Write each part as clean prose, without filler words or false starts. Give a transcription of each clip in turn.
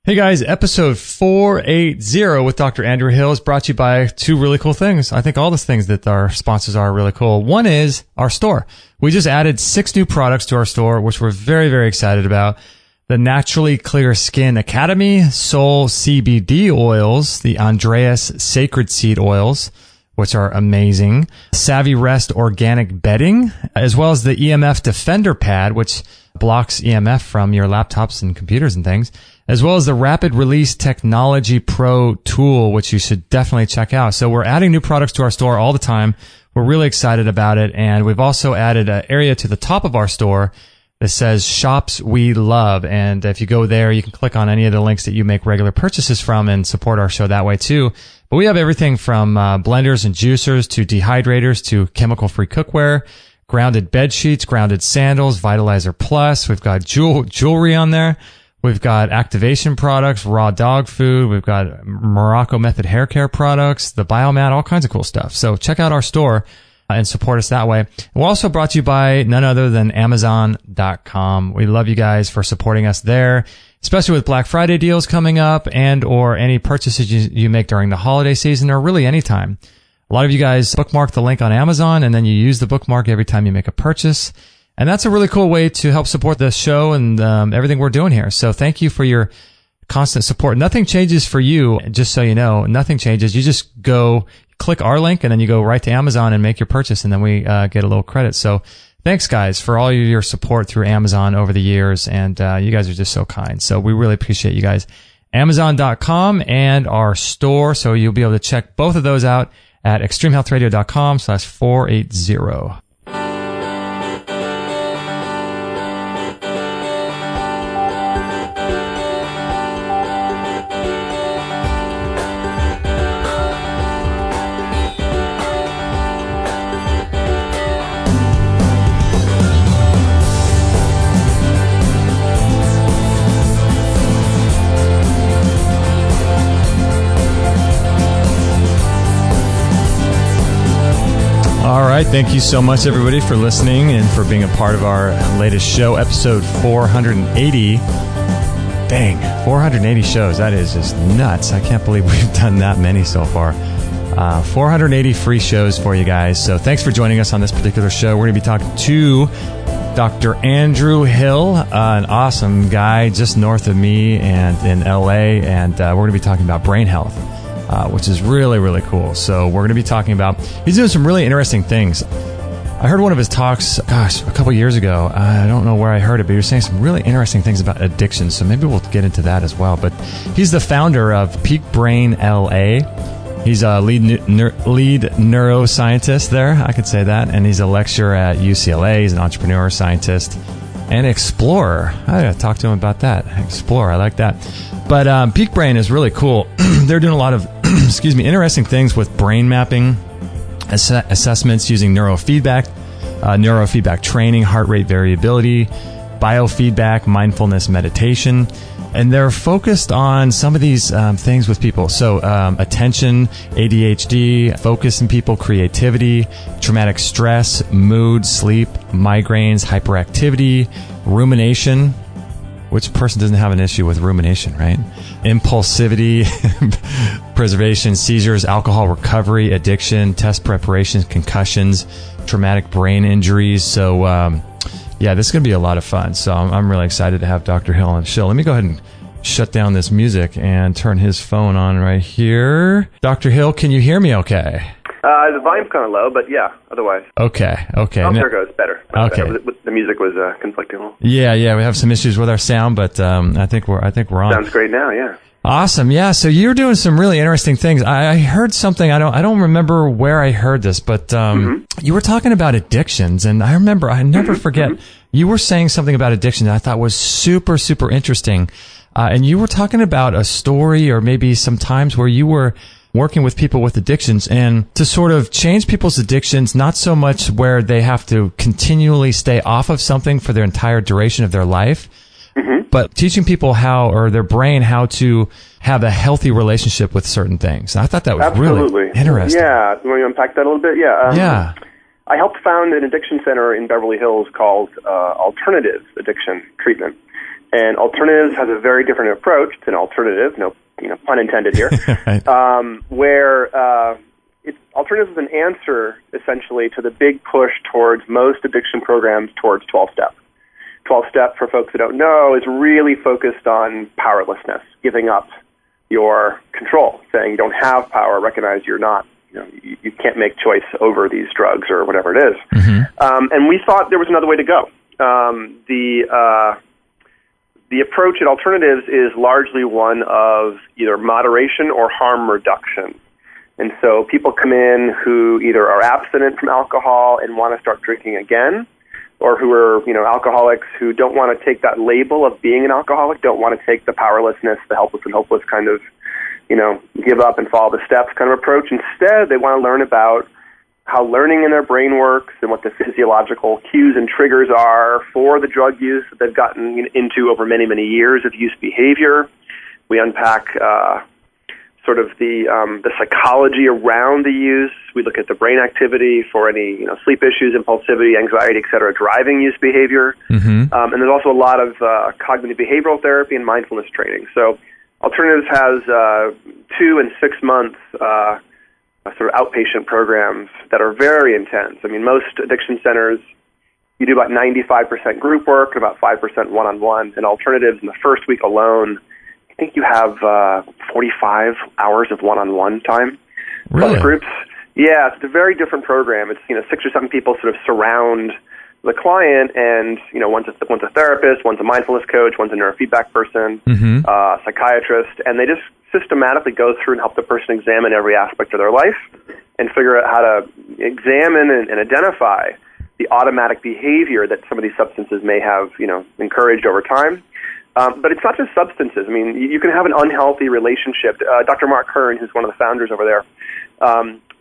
Hey guys, episode 480 with Dr. Andrew Hill is brought to you by two really cool things. I think all the things that our sponsors are really cool. One is our store. We just added 6 new products to our store, which we're very, very excited about. The Naturally Clear Skin Academy, Soul CBD oils, the Andreas Sacred Seed oils, which are amazing. Savvy Rest Organic Bedding, as well as the EMF Defender Pad, which blocks EMF from your laptops and computers and things, as well as the Rapid Release Technology Pro tool, which you should definitely check out. So we're adding new products to our store all the time. We're really excited about it. And we've also added an area to the top of our store that says Shops We Love. And if you go there, you can click on any of the links that you make regular purchases from and support our show that way too. But we have everything from blenders and juicers to dehydrators to chemical-free cookware, grounded bed sheets, grounded sandals, Vitalizer Plus. We've got jewelry on there. We've got activation products, raw dog food. We've got Morocco Method hair care products, the Biomat, all kinds of cool stuff. So check out our store and support us that way. We're also brought to you by none other than Amazon.com. We love you guys for supporting us there, especially with Black Friday deals coming up and or any purchases you make during the holiday season or really any time. A lot of you guys bookmark the link on Amazon and then you use the bookmark every time you make a purchase. And that's a really cool way to help support the show and everything we're doing here. So thank you for your constant support. Nothing changes for you, just so you know. Nothing changes. You just go click our link and then you go right to Amazon and make your purchase and then we get a little credit. So thanks, guys, for all your support through Amazon over the years. And you guys are just so kind. So we really appreciate you guys. Amazon.com and our store. So you'll be able to check both of those out at extremehealthradio.com/480. All right. Thank you so much, everybody, for listening and for being a part of our latest show, episode 480. Dang, 480 shows. That is just nuts. I can't believe we've done that many so far. 480 free shows for you guys. So thanks for joining us on this particular show. We're going to be talking to Dr. Andrew Hill, an awesome guy just north of me and in LA. And we're going to be talking about brain health. Which is really, really cool. So we're going to be talking about, he's doing some really interesting things. I heard one of his talks, a couple years ago. I don't know where I heard it, but he was saying some really interesting things about addiction. So maybe we'll get into that as well. But he's the founder of Peak Brain LA. He's a lead neuroscientist there. I could say that. And he's a lecturer at UCLA. He's an entrepreneur, scientist, and explorer. I got to talk to him about that. Explorer, I like that. But Peak Brain is really cool. They're doing a lot of interesting things with brain mapping, assessments using neurofeedback training, heart rate variability, biofeedback, mindfulness meditation. And they're focused on some of these things with people. So attention, ADHD, focus in people, creativity, traumatic stress, mood, sleep, migraines, hyperactivity, rumination. Which person doesn't have an issue with rumination, right? Impulsivity, preservation, seizures, alcohol recovery, addiction, test preparations, concussions, traumatic brain injuries. So, this is going to be a lot of fun. So I'm really excited to have Dr. Hill on the show. Let me go ahead and shut down this music and turn his phone on right here. Dr. Hill, can you hear me okay? The volume's kind of low, but yeah, otherwise. Okay. Oh, there it goes. Better. Okay. Better. The music was conflicting a little. Yeah, we have some issues with our sound, but I think we're on. Sounds great now, yeah. Awesome. Yeah, so you're doing some really interesting things. I heard something, I don't remember where I heard this, but you were talking about addictions, and I remember, I never forget, you were saying something about addiction that I thought was super, super interesting. And you were talking about a story or maybe some times where you were working with people with addictions and to sort of change people's addictions, not so much where they have to continually stay off of something for their entire duration of their life, but teaching people their brain how to have a healthy relationship with certain things. And I thought that was really interesting. Yeah. You want me to unpack that a little bit? Yeah. Yeah. I helped found an addiction center in Beverly Hills called Alternative Addiction Treatment. And alternatives has a very different approach. It's an alternative, no, pun intended here, Right. where alternatives is an answer essentially to the big push towards most addiction programs towards 12-step. 12-step, for folks who don't know, is really focused on powerlessness, giving up your control, saying you don't have power, recognize you're not, you can't make choice over these drugs or whatever it is. Mm-hmm. And we thought there was another way to go. The approach at alternatives is largely one of either moderation or harm reduction. And so people come in who either are abstinent from alcohol and want to start drinking again, or who are, alcoholics who don't want to take that label of being an alcoholic, don't want to take the powerlessness, the helpless and hopeless kind of, give up and follow the steps kind of approach. Instead, they want to learn about how learning in their brain works and what the physiological cues and triggers are for the drug use that they've gotten into over many, many years of use behavior. We unpack sort of the psychology around the use. We look at the brain activity for any sleep issues, impulsivity, anxiety, et cetera, driving use behavior. Mm-hmm. And there's also a lot of cognitive behavioral therapy and mindfulness training. So Alternatives has 2 and 6 months sort of outpatient programs that are very intense. I mean, most addiction centers, you do about 95% group work and about 5% one-on-one. And Alternatives, in the first week alone, I think you have 45 hours of one-on-one time. Really? Plus groups. Yeah, it's a very different program. It's 6 or 7 people sort of surround the client, and one's a therapist, one's a mindfulness coach, one's a neurofeedback person, psychiatrist, and they just systematically go through and help the person examine every aspect of their life and figure out how to examine and identify the automatic behavior that some of these substances may have encouraged over time. But it's not just substances. I mean, you can have an unhealthy relationship. Dr. Mark Hearn, who's one of the founders over there,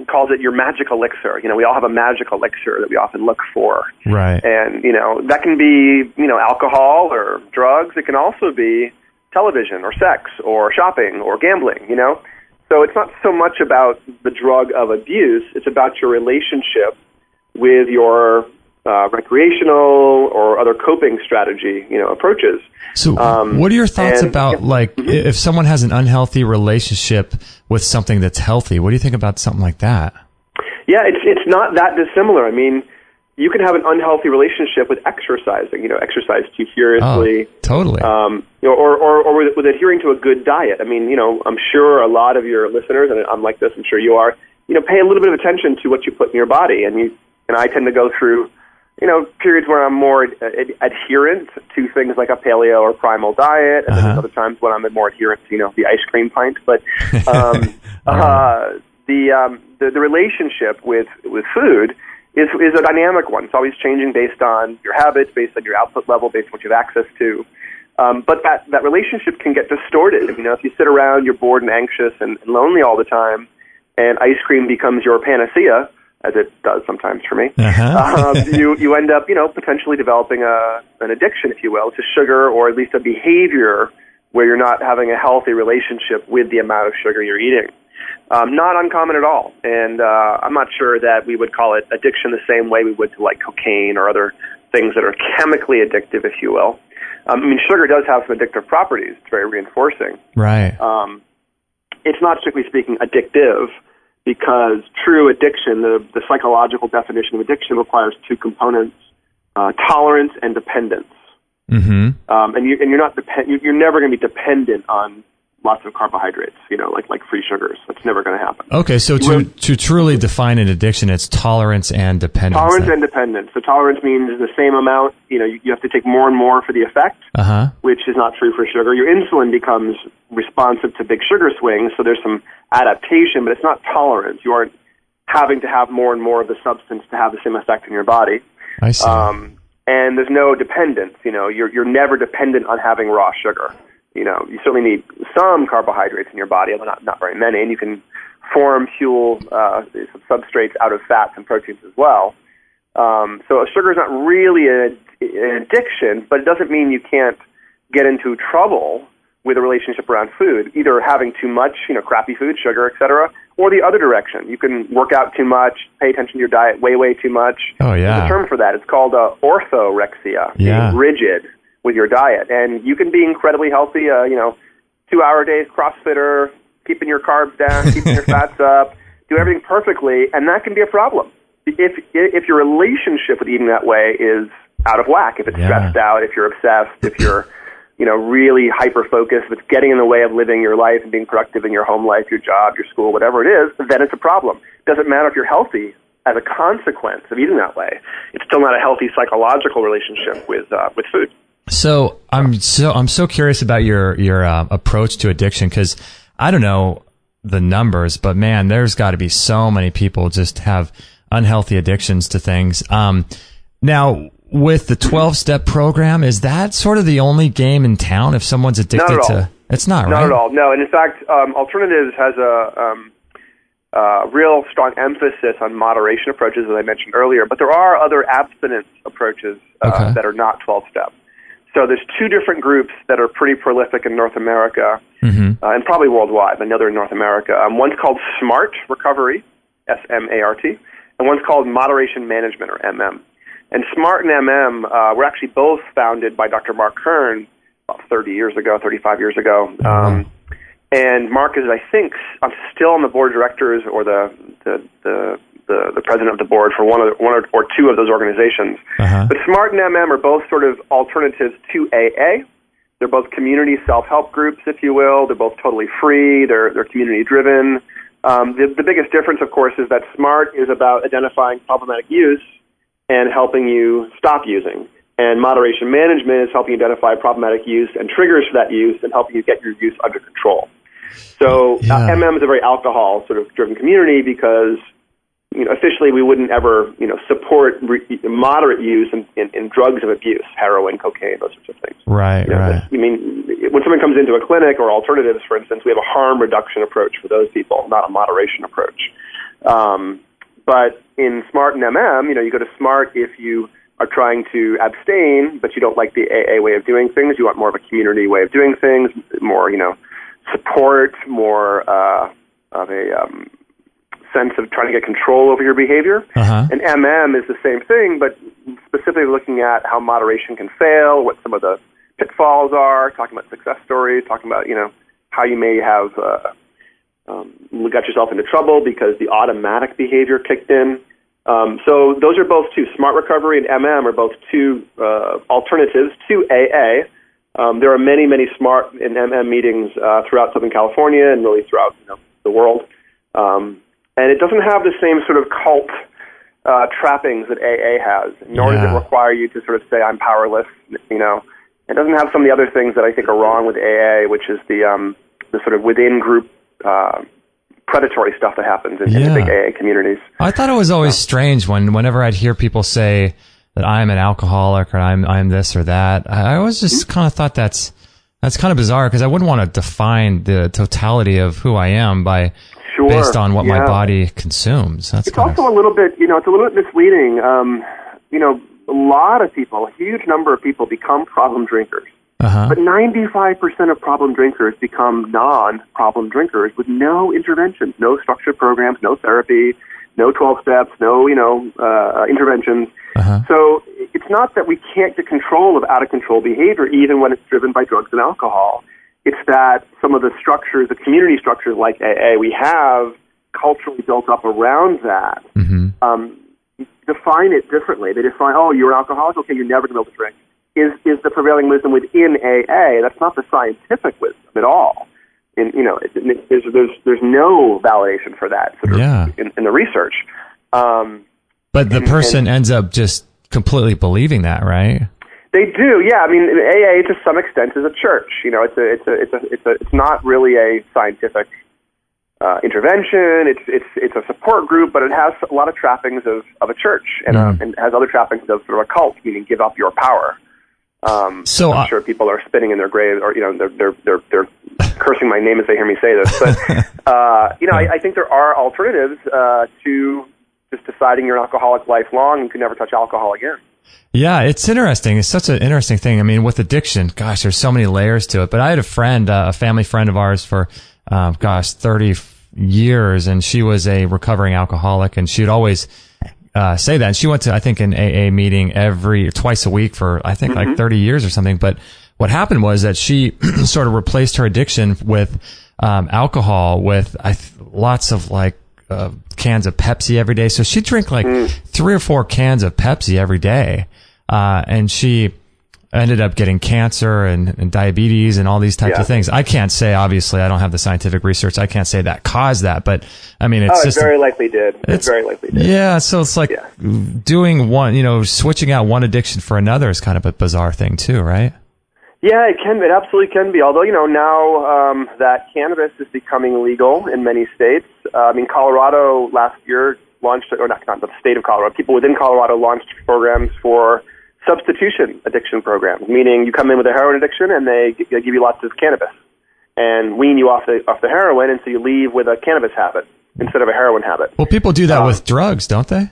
calls it your magic elixir. We all have a magic elixir that we often look for. Right. And, that can be, alcohol or drugs. It can also be television or sex or shopping or gambling, So it's not so much about the drug of abuse. It's about your relationship with your recreational or other coping strategy, approaches. So what are your thoughts about, if someone has an unhealthy relationship with something that's healthy? What do you think about something like that? Yeah, it's not that dissimilar. I mean, you can have an unhealthy relationship with exercising, exercise too furiously. Oh, totally. Or with adhering to a good diet. I mean, I'm sure a lot of your listeners, and I'm like this, I'm sure you are, pay a little bit of attention to what you put in your body. And I tend to go through periods where I'm more adherent to things like a paleo or primal diet, and then there's other times when I'm more adherent to, the ice cream pint. But the relationship with food is a dynamic one. It's always changing based on your habits, based on your output level, based on what you have access to. But that relationship can get distorted. If you sit around, you're bored and anxious and lonely all the time, and ice cream becomes your panacea, as it does sometimes for me, you end up, potentially developing an addiction, if you will, to sugar, or at least a behavior where you're not having a healthy relationship with the amount of sugar you're eating. Not uncommon at all. And I'm not sure that we would call it addiction the same way we would to like cocaine or other things that are chemically addictive, if you will. Sugar does have some addictive properties. It's very reinforcing. Right. It's not, strictly speaking, addictive, because true addiction, the psychological definition of addiction, requires 2 components: tolerance and dependence. Mm-hmm. And you're never going to be dependent on lots of carbohydrates, like free sugars. That's never going to happen. Okay, so to truly define an addiction, it's tolerance and dependence. Tolerance and dependence. So tolerance means the same amount. You have to take more and more for the effect, which is not true for sugar. Your insulin becomes responsive to big sugar swings, so there's some adaptation, but it's not tolerance. You aren't having to have more and more of the substance to have the same effect in your body. I see. And there's no dependence. You're never dependent on having raw sugar. You certainly need some carbohydrates in your body, although not very many, and you can form fuel substrates out of fats and proteins as well. So sugar is not really an addiction, but it doesn't mean you can't get into trouble with a relationship around food, either having too much, crappy food, sugar, etc., or the other direction. You can work out too much, pay attention to your diet way too much. Oh, yeah. There's a term for that. It's called orthorexia, being rigid with your diet. And you can be incredibly healthy, 2-hour days, CrossFitter, keeping your carbs down, keeping your fats up, do everything perfectly, and that can be a problem. If your relationship with eating that way is out of whack, if it's stressed out, if you're obsessed, if you're really hyper-focused, if it's getting in the way of living your life and being productive in your home life, your job, your school, whatever it is, then it's a problem. It doesn't matter if you're healthy as a consequence of eating that way. It's still not a healthy psychological relationship with food. So I'm so curious about your approach to addiction, because I don't know the numbers, but man, there's got to be so many people just have unhealthy addictions to things. Now, with the 12-step program, is that sort of the only game in town if someone's addicted to? It's not, right? Not at all. No, and in fact, Alternatives has a real strong emphasis on moderation approaches, as I mentioned earlier. But there are other abstinence approaches that are not 12-step. So there's two different groups that are pretty prolific in North America, and probably worldwide, but another in North America. One's called SMART Recovery, SMART, and one's called Moderation Management, or MM. And SMART and MM were actually both founded by Dr. Mark Kern about 35 years ago. And Mark is, I think, still on the board of directors or the president of the board for one or two of those organizations. But SMART and MM are both sort of alternatives to AA. They're both community self-help groups, if you will. They're both totally free. They're community-driven. The biggest difference, of course, is that SMART is about identifying problematic use and helping you stop using. And moderation management is helping you identify problematic use and triggers for that use and helping you get your use under control. So MM is a very alcohol sort of driven community because officially we wouldn't ever support moderate use in drugs of abuse, heroin, cocaine, those sorts of things. Right. I mean, when someone comes into a clinic or Alternatives, for instance, we have a harm reduction approach for those people, not a moderation approach. But in SMART and MM, you go to SMART if you are trying to abstain, but you don't like the AA way of doing things. You want more of a community way of doing things, more, support, more of a sense of trying to get control over your behavior. And MM is the same thing, but specifically looking at how moderation can fail, what some of the pitfalls are, talking about success stories, talking about, how you may have got yourself into trouble because the automatic behavior kicked in. So those are both two. SMART Recovery and MM are both two alternatives to AA. There are many, many SMART and MM meetings throughout Southern California and really throughout the world. And it doesn't have the same sort of cult trappings that AA has, nor does it require you to sort of say, I'm powerless. It doesn't have some of the other things that I think are wrong with AA, which is the sort of within-group predatory stuff that happens in the big AA communities. I thought it was always strange whenever I'd hear people say that I'm an alcoholic or I'm this or that. I always just kind of thought that's kind of bizarre because I wouldn't want to define the totality of who I am based on what my body consumes. It's also a little bit, it's a little bit misleading. A lot of people, a huge number of people become problem drinkers. But 95% of problem drinkers become non-problem drinkers with no interventions, no structured programs, no therapy, no 12 steps, no, interventions. So it's not that we can't get control of out-of-control behavior, even when it's driven by drugs and alcohol. It's that some of the structures, the community structures like AA, we have culturally built up around that, define it differently. They define, you're an alcoholic, okay, you're never going to be able to drink. Is the prevailing wisdom within AA? That's not the scientific wisdom at all. There's no validation for that sort of in the research. But the person ends up just completely believing that, right? They do, yeah. I mean, AA to some extent is a church. It's not really a scientific intervention. It's a support group, but it has a lot of trappings of a church and has other trappings of sort of a cult, meaning give up your power. I'm sure people are spinning in their grave, or they're cursing my name as they hear me say this. But I think there are alternatives to just deciding you're an alcoholic lifelong and can never touch alcohol again. Yeah, it's interesting. It's such an interesting thing. I mean, with addiction, gosh, there's so many layers to it. But I had a friend, a family friend of ours for 30 years, and she was a recovering alcoholic, and she'd always say that. And she went to, I think, an AA meeting twice a week for, I think, like 30 years or something. But what happened was that she sort of replaced her addiction with alcohol with lots of like cans of Pepsi every day. So she'd drink like 3 or 4 cans of Pepsi every day. And she ended up getting cancer and diabetes and all these types of things. I can't say, obviously, I don't have the scientific research. I can't say that caused that, but I mean, it's just very likely did. It very likely did. Yeah. So it's like doing one, switching out one addiction for another is kind of a bizarre thing too, right? Yeah, it can. It absolutely can be. Although, now that cannabis is becoming legal in many states. Colorado last year launched, or not the state of Colorado, people within Colorado launched programs for substitution addiction programs, meaning you come in with a heroin addiction and they give you lots of cannabis and wean you off the heroin, and so you leave with a cannabis habit instead of a heroin habit. Well, people do that with drugs, don't they?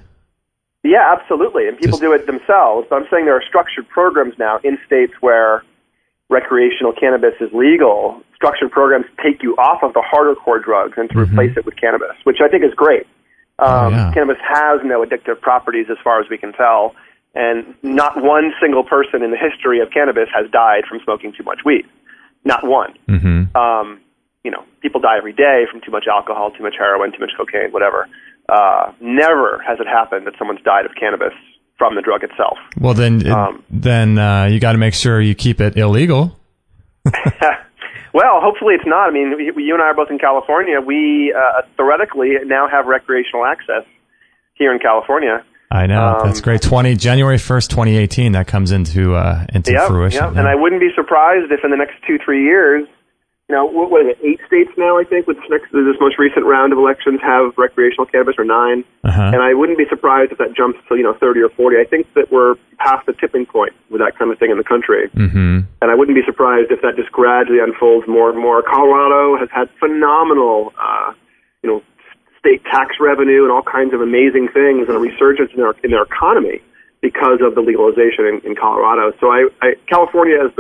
Yeah, absolutely, and people do it themselves. But I'm saying there are structured programs now in states where recreational cannabis is legal. Structured programs take you off of the harder core drugs and to replace it with cannabis, which I think is great. Cannabis has no addictive properties as far as we can tell. And not one single person in the history of cannabis has died from smoking too much weed. Not one. People die every day from too much alcohol, too much heroin, too much cocaine, whatever. Never has it happened that someone's died of cannabis from the drug itself. Well, then you got to make sure you keep it illegal. Well, hopefully it's not. I mean, you and I are both in California. We theoretically now have recreational access here in California. I know. That's great. January 1st, 2018, that comes into fruition. Yeah. And I wouldn't be surprised if in the next 2-3 years, what is it, 8 states now, I think, with this most recent round of elections have recreational cannabis, or 9. And I wouldn't be surprised if that jumps to, 30 or 40. I think that we're past the tipping point with that kind of thing in the country. And I wouldn't be surprised if that just gradually unfolds more and more. Colorado has had phenomenal, state tax revenue and all kinds of amazing things and a resurgence in their economy because of the legalization in Colorado. So California is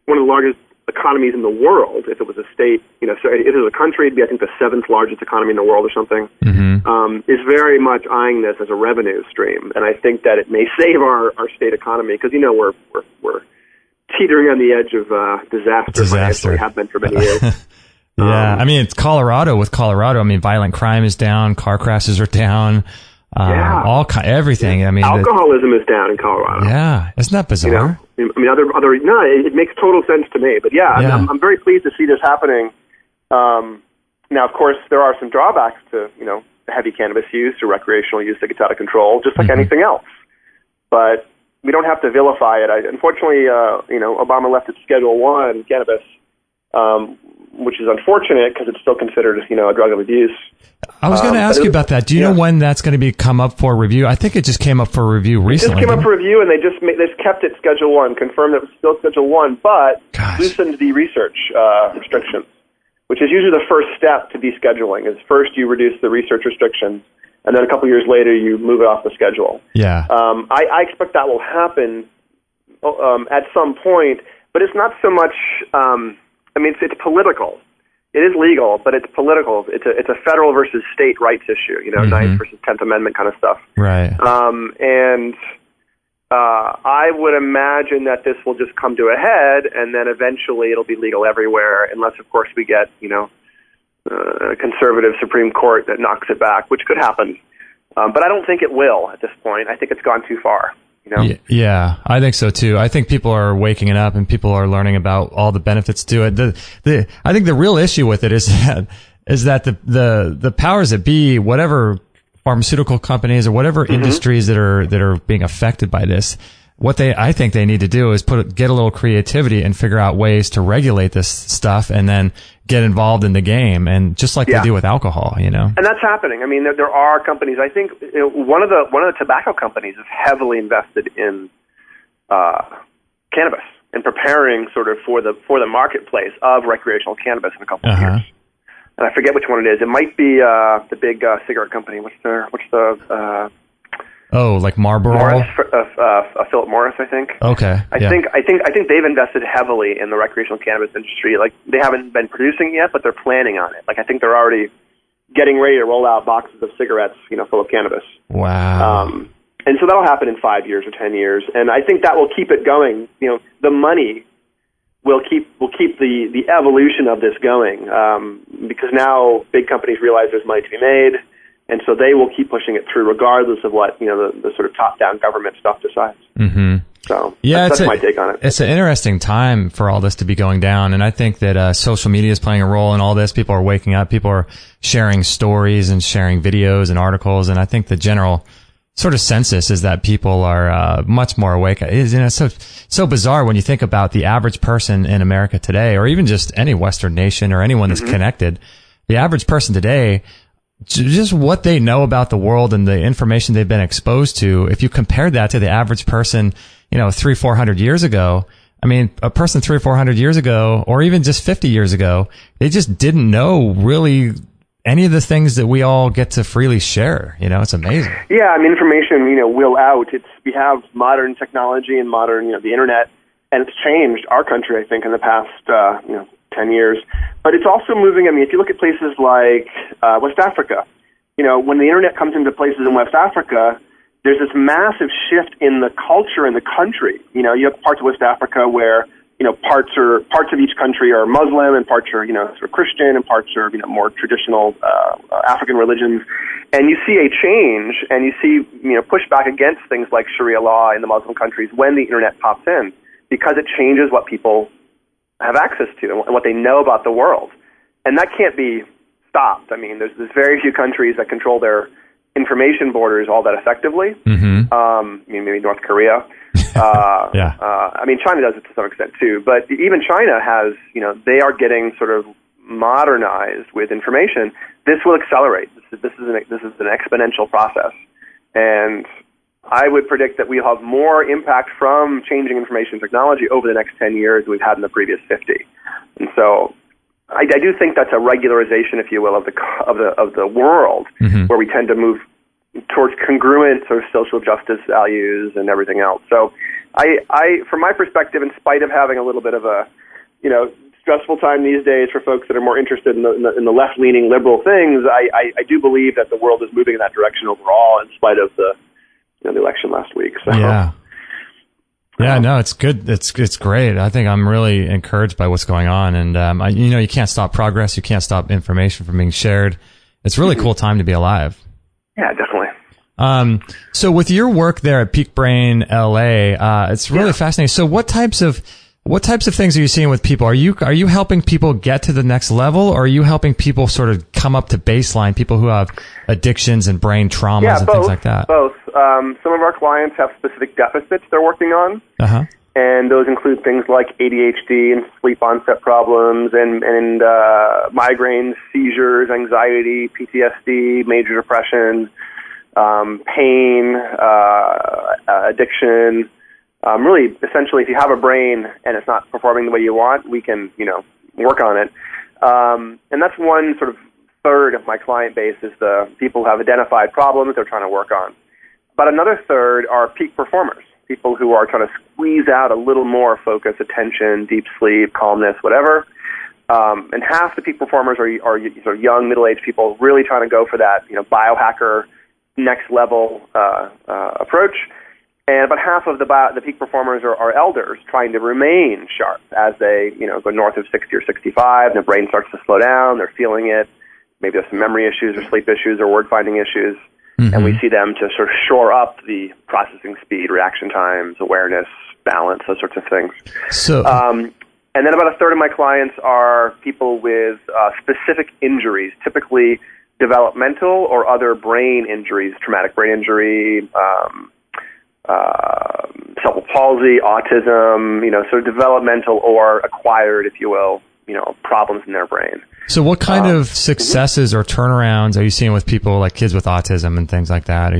one of the largest economies in the world. If it was a state, so if it was a country, it'd be, I think, the 7th largest economy in the world or something. Is very much eyeing this as a revenue stream, and I think that it may save our state economy because we're teetering on the edge of disaster. Financially, have been for many years. Yeah, I mean, it's Colorado. With Colorado, I mean, violent crime is down, car crashes are down, everything. I mean, alcoholism is down in Colorado. Yeah, isn't that bizarre? It makes total sense to me. But I'm very pleased to see this happening. Now, of course, there are some drawbacks to heavy cannabis use or recreational use that gets out of control, just like anything else. But we don't have to vilify it. Unfortunately, Obama left it Schedule 1 cannabis. Which is unfortunate because it's still considered, a drug of abuse. I was going to ask you about that. Do you know when that's going to be come up for review? I think it just came up for review recently. It just came up for review, and they just kept it Schedule 1, confirmed it was still Schedule 1, but loosened the research restrictions, which is usually the first step to descheduling. Is first you reduce the research restrictions, and then a couple years later you move it off the schedule. Yeah. I expect that will happen at some point, but it's not so much. It's political. It is legal, but it's political. It's a federal versus state rights issue. Ninth versus 10th Amendment kind of stuff. Right. I would imagine that this will just come to a head, and then eventually it'll be legal everywhere, unless, of course, we get a conservative Supreme Court that knocks it back, which could happen. But I don't think it will at this point. I think it's gone too far. Yeah, I think so too. I think people are waking up and people are learning about all the benefits to it. I think the real issue with it is that the powers that be, whatever pharmaceutical companies or whatever industries that are being affected by this, I think they need to do is get a little creativity and figure out ways to regulate this stuff and then get involved in the game, and just like they do with alcohol, And that's happening. I mean, there are companies. I think one of the tobacco companies is heavily invested in cannabis and preparing sort of for the marketplace of recreational cannabis in a couple of years. And I forget which one it is. It might be the big cigarette company. What's the like Marlboro? Morris, Philip Morris, I think. Okay. I think they've invested heavily in the recreational cannabis industry. Like, they haven't been producing yet, but they're planning on it. Like, I think they're already getting ready to roll out boxes of cigarettes, full of cannabis. Wow. And so that'll happen in 5 years or 10 years. And I think that will keep it going. The money will keep the evolution of this going, because now big companies realize there's money to be made, and so they will keep pushing it through regardless of what the sort of top-down government stuff decides. Mm-hmm. So that's my take on it. It's an interesting time for all this to be going down, and I think that social media is playing a role in all this. People are waking up, people are sharing stories and sharing videos and articles, and I think the general sort of census is that people are much more awake. It's so bizarre when you think about the average person in America today, or even just any Western nation or anyone that's connected. The average person today, just what they know about the world and the information they've been exposed to, if you compare that to the average person, 300-400 years ago, I mean, a person 300-400 years ago, or even just 50 years ago, they just didn't know really any of the things that we all get to freely share. It's amazing. Yeah, I mean, information, will out. We have modern technology and modern, the internet, and it's changed our country, I think, in the past, 10 years. But it's also moving. I mean, if you look at places like West Africa, when the internet comes into places in West Africa, there's this massive shift in the culture in the country. You have parts of West Africa where parts of each country are Muslim, and parts are sort of Christian, and parts are more traditional African religions. And you see a change, and you see pushback against things like Sharia law in the Muslim countries when the internet pops in, because it changes what people have access to and what they know about the world. And that can't be stopped. I mean, there's very few countries that control their information borders all that effectively. Maybe North Korea. I mean, China does it to some extent too, but even China has, they are getting sort of modernized with information. This will accelerate. This is an exponential process, and I would predict that we'll have more impact from changing information technology over the next 10 years than we've had in the previous 50. And so, I do think that's a regularization, if you will, of the world, where we tend to move towards congruent sort of social justice values and everything else. So I from my perspective, in spite of having a little bit of a, stressful time these days for folks that are more interested in the left-leaning liberal things, I do believe that the world is moving in that direction overall, in spite of the election last week. So. Yeah, no, it's good. It's great. I think I'm really encouraged by what's going on, and you can't stop progress. You can't stop information from being shared. It's a really cool time to be alive. Yeah, definitely. So with your work there at Peak Brain LA, it's really fascinating. So what types of things are you seeing with people? Are you helping people get to the next level, or are you helping people sort of come up to baseline, people who have addictions and brain traumas and things like that? Both. Some of our clients have specific deficits they're working on, and those include things like ADHD and sleep onset problems and migraines, seizures, anxiety, PTSD, major depression, pain, addiction. Really, essentially, if you have a brain and it's not performing the way you want, we can, work on it. And that's one sort of third of my client base is the people who have identified problems they're trying to work on. But another third are peak performers, people who are trying to squeeze out a little more focus, attention, deep sleep, calmness, whatever. And half the peak performers are sort of young, middle-aged people really trying to go for that, biohacker, next level approach. And about half of the peak performers are elders trying to remain sharp as they, go north of 60 or 65, and their brain starts to slow down, they're feeling it. Maybe there's some memory issues or sleep issues or word-finding issues. And we see them to sort of shore up the processing speed, reaction times, awareness, balance, those sorts of things. So, and then about a third of my clients are people with specific injuries, typically developmental or other brain injuries, traumatic brain injury, cerebral palsy, autism, sort of developmental or acquired, if you will, problems in their brain. So what kind of successes or turnarounds are you seeing with people like kids with autism and things like that?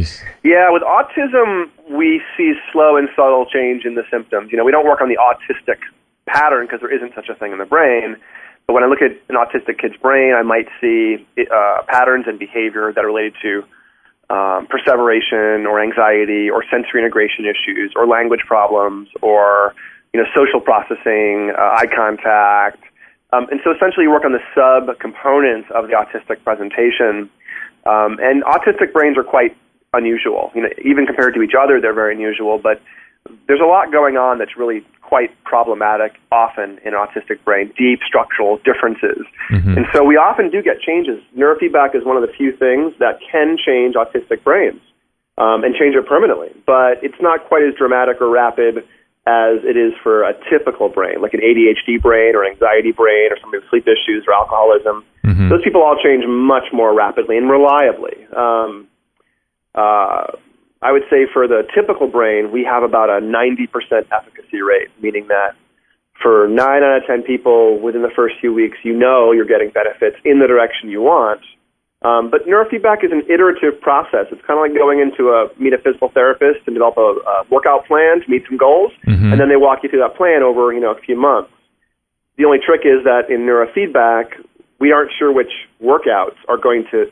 Yeah, with autism, we see slow and subtle change in the symptoms. We don't work on the autistic pattern because there isn't such a thing in the brain. But when I look at an autistic kid's brain, I might see patterns and behavior that are related to perseveration or anxiety or sensory integration issues or language problems or social processing, eye contact, And so essentially you work on the sub-components of the autistic presentation. And autistic brains are quite unusual. Even compared to each other, they're very unusual, but there's a lot going on that's really quite problematic often in an autistic brain, deep structural differences. And so we often do get changes. Neurofeedback is one of the few things that can change autistic brains and change it permanently, but it's not quite as dramatic or rapid as it is for a typical brain, like an ADHD brain or an anxiety brain or somebody with sleep issues or alcoholism. Those people all change much more rapidly and reliably. I would say for the typical brain, we have about a 90% efficacy rate, meaning that for 9 out of 10 people within the first few weeks, you're getting benefits in the direction you want. But neurofeedback is an iterative process. It's kind of like going into meet a physical therapist and develop a workout plan to meet some goals, and then they walk you through that plan over a few months. The only trick is that in neurofeedback, we aren't sure which workouts are going to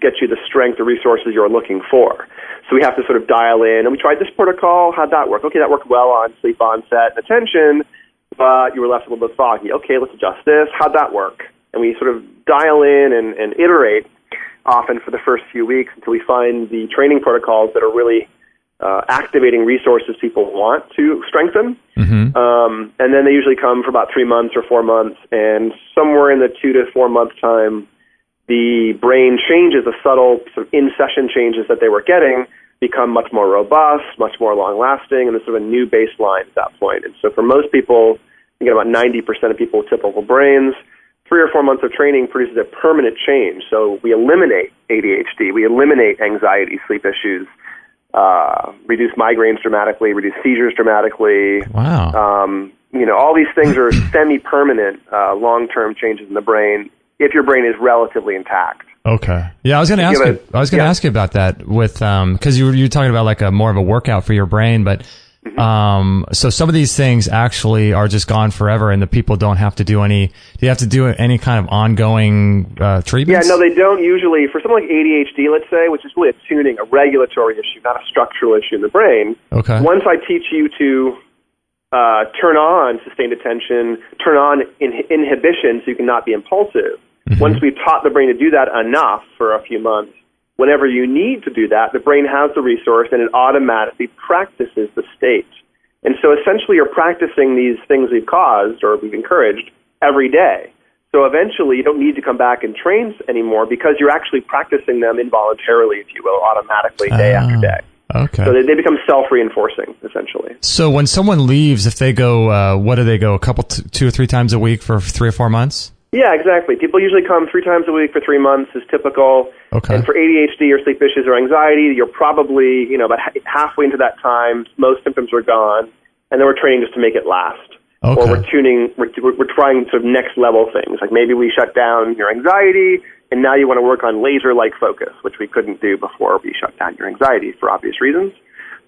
get you the strength or resources you're looking for. So we have to sort of dial in, and we tried this protocol, how'd that work? Okay, that worked well on sleep onset and attention, but you were left a little bit foggy. Okay, let's adjust this. How'd that work? And we sort of dial in and iterate often for the first few weeks until we find the training protocols that are really activating resources people want to strengthen. And then they usually come for about 3 months or 4 months, and somewhere in the 2 to 4 month time, the brain changes, the subtle sort of in-session changes that they were getting become much more robust, much more long-lasting, and there's sort of a new baseline at that point. And so for most people, you get about 90% of people with typical brains, 3 or 4 months of training produces a permanent change. So we eliminate ADHD, we eliminate anxiety, sleep issues, reduce migraines dramatically, reduce seizures dramatically. Wow. All these things are semi-permanent long-term changes in the brain if your brain is relatively intact. Okay. Yeah, I was going to ask you. I was going to ask you about that with because you were talking about like a more of a workout for your brain, but so some of these things actually are just gone forever, and the people don't have to do any. Do you have to do any kind of ongoing treatments? Yeah, no, they don't usually. For something like ADHD, let's say, which is really a tuning, a regulatory issue, not a structural issue in the brain. Okay. Once I teach you to turn on sustained attention, turn on inhibition so you can not be impulsive. Once we've taught the brain to do that enough for a few months, whenever you need to do that, the brain has the resource and it automatically practices the state. And so essentially you're practicing these things we've caused or we've encouraged every day. So eventually you don't need to come back and train anymore because you're actually practicing them involuntarily, if you will, automatically day after day. Okay. So they become self-reinforcing, essentially. So when someone leaves, if they go, what do they go, 2 or 3 times a week for 3 or 4 months? Yeah, exactly. People usually come 3 times a week for 3 months is typical. Okay. And for ADHD or sleep issues or anxiety, you're probably, about halfway into that time, most symptoms are gone, and then we're training just to make it last. Okay. Or we're trying sort of next level things. Like maybe we shut down your anxiety, and now you want to work on laser-like focus, which we couldn't do before we shut down your anxiety for obvious reasons.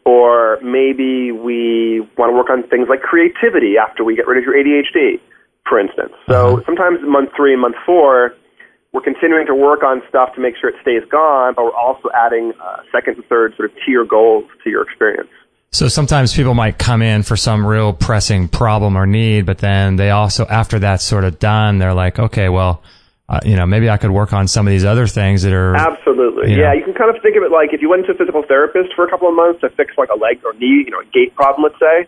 Or maybe we want to work on things like creativity after we get rid of your ADHD, for instance. So sometimes in month 3 and month 4, we're continuing to work on stuff to make sure it stays gone, but we're also adding second and third sort of tier goals to your experience. So sometimes people might come in for some real pressing problem or need, but then they also, after that's sort of done, they're like, okay, well, maybe I could work on some of these other things that are... Absolutely. Yeah, you can kind of think of it like if you went to a physical therapist for a couple of months to fix like a leg or knee, a gait problem, let's say.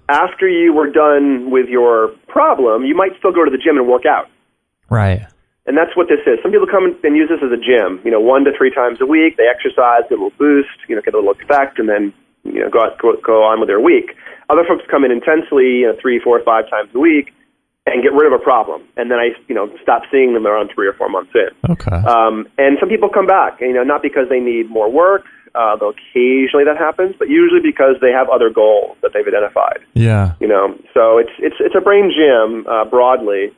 After you were done with your problem, you might still go to the gym and work out. Right. And that's what this is. Some people come and use this as a gym, 1 to 3 times a week. They exercise, get a little boost, get a little effect, and then go on with their week. Other folks come in intensely, 3, 4, 5 times a week, and get rid of a problem. And then I, stop seeing them around 3 or 4 months in. Okay. And some people come back, not because they need more work, though occasionally that happens, but usually because they have other goals that they've identified. Yeah. So it's a brain gym broadly.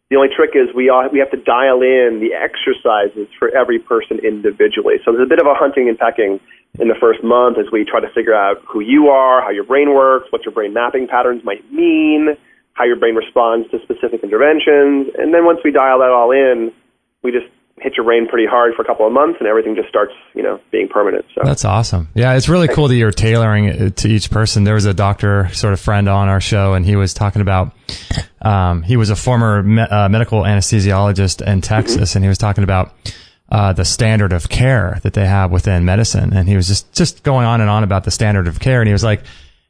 The only trick is we have to dial in the exercises for every person individually. So there's a bit of a hunting and pecking in the first month as we try to figure out who you are, how your brain works, what your brain mapping patterns might mean, how your brain responds to specific interventions. And then once we dial that all in, we just hit your brain pretty hard for a couple of months and everything just starts, being permanent. So that's awesome. Yeah, it's really cool that you're tailoring it to each person. There was a doctor sort of friend on our show and he was talking about He was a former medical anesthesiologist in Texas, and he was talking about the standard of care that they have within medicine. And he was just going on and on about the standard of care. And he was like,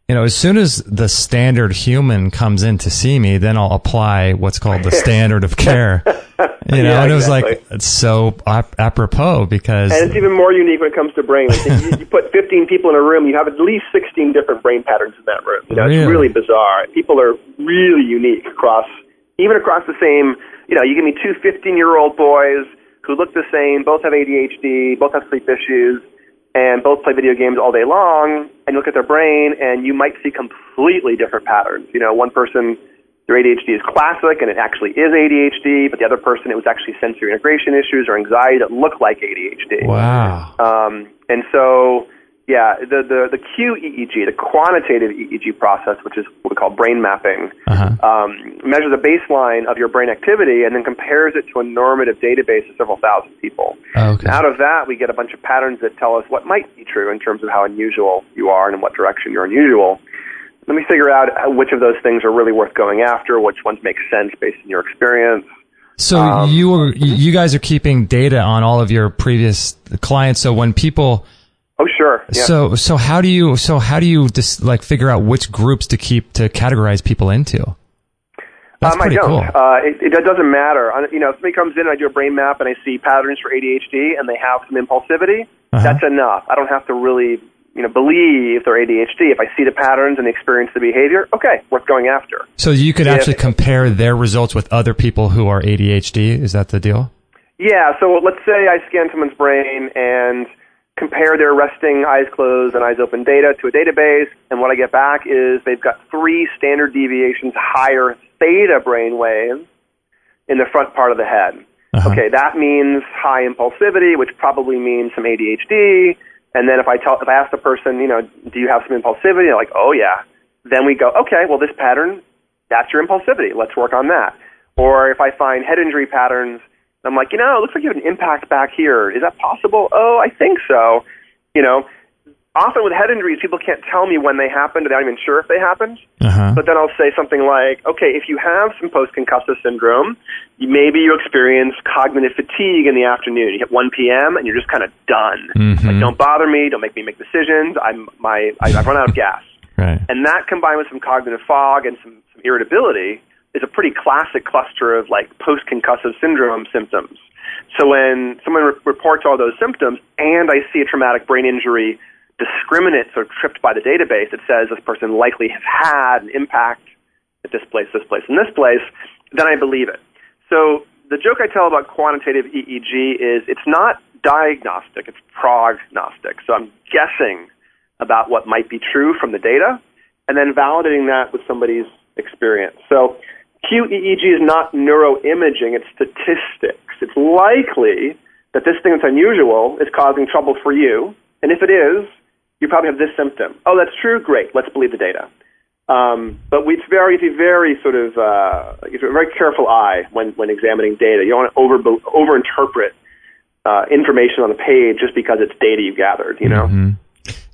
as soon as the standard human comes in to see me, then I'll apply what's called the standard of care. And it was like, it's so apropos because... And it's even more unique when it comes to brain. Like you put 15 people in a room, you have at least 16 different brain patterns in that room. It's really bizarre. People are really unique across the same... you give me two 15-year-old boys who look the same, both have ADHD, both have sleep issues, and both play video games all day long, and you look at their brain, and you might see completely different patterns. One person, their ADHD is classic, and it actually is ADHD, but the other person, it was actually sensory integration issues or anxiety that look like ADHD. Wow. And so, the QEEG, the quantitative EEG process, which is what we call brain mapping, measures a baseline of your brain activity and then compares it to a normative database of several thousand people. Okay. Out of that, we get a bunch of patterns that tell us what might be true in terms of how unusual you are and in what direction you're unusual. Let me figure out which of those things are really worth going after, which ones make sense based on your experience. So you guys are keeping data on all of your previous clients. So when people... Oh, sure. Yeah. So how do you just figure out which groups to categorize people into? That's pretty cool. It doesn't matter. If somebody comes in and I do a brain map and I see patterns for ADHD and they have some impulsivity, that's enough. I don't have to really, believe they're ADHD. If I see the patterns and experience the behavior, okay, worth going after. So you could actually compare their results with other people who are ADHD. Is that the deal? Yeah. So let's say I scan someone's brain and compare their resting, eyes closed, and eyes open data to a database, and what I get back is they've got 3 standard deviations higher theta brain waves in the front part of the head. Okay, that means high impulsivity, which probably means some ADHD. And then if I ask the person, do you have some impulsivity? They're like, oh yeah. Then we go, okay, well this pattern, that's your impulsivity. Let's work on that. Or if I find head injury patterns, I'm like, it looks like you have an impact back here. Is that possible? Oh, I think so. Often with head injuries, people can't tell me when they happened. They're not even sure if they happened. But then I'll say something like, okay, if you have some post-concussive syndrome, maybe you experience cognitive fatigue in the afternoon. You hit 1 p.m. and you're just kind of done. Like, don't bother me. Don't make me make decisions. I've run out of gas. Right. And that combined with some cognitive fog and some irritability is a pretty classic cluster of post-concussive syndrome symptoms. So when someone reports all those symptoms and I see a traumatic brain injury discriminate sort of tripped by the database that says this person likely has had an impact at this place, and this place, then I believe it. So the joke I tell about quantitative EEG is it's not diagnostic, it's prognostic. So I'm guessing about what might be true from the data and then validating that with somebody's experience. So QEEG is not neuroimaging, it's statistics. It's likely that this thing that's unusual is causing trouble for you, and if it is, you probably have this symptom. Oh, that's true? Great. Let's believe the data. But it's a very sort of it's a very careful eye when examining data. You don't want to overinterpret information on the page just because it's data you gathered,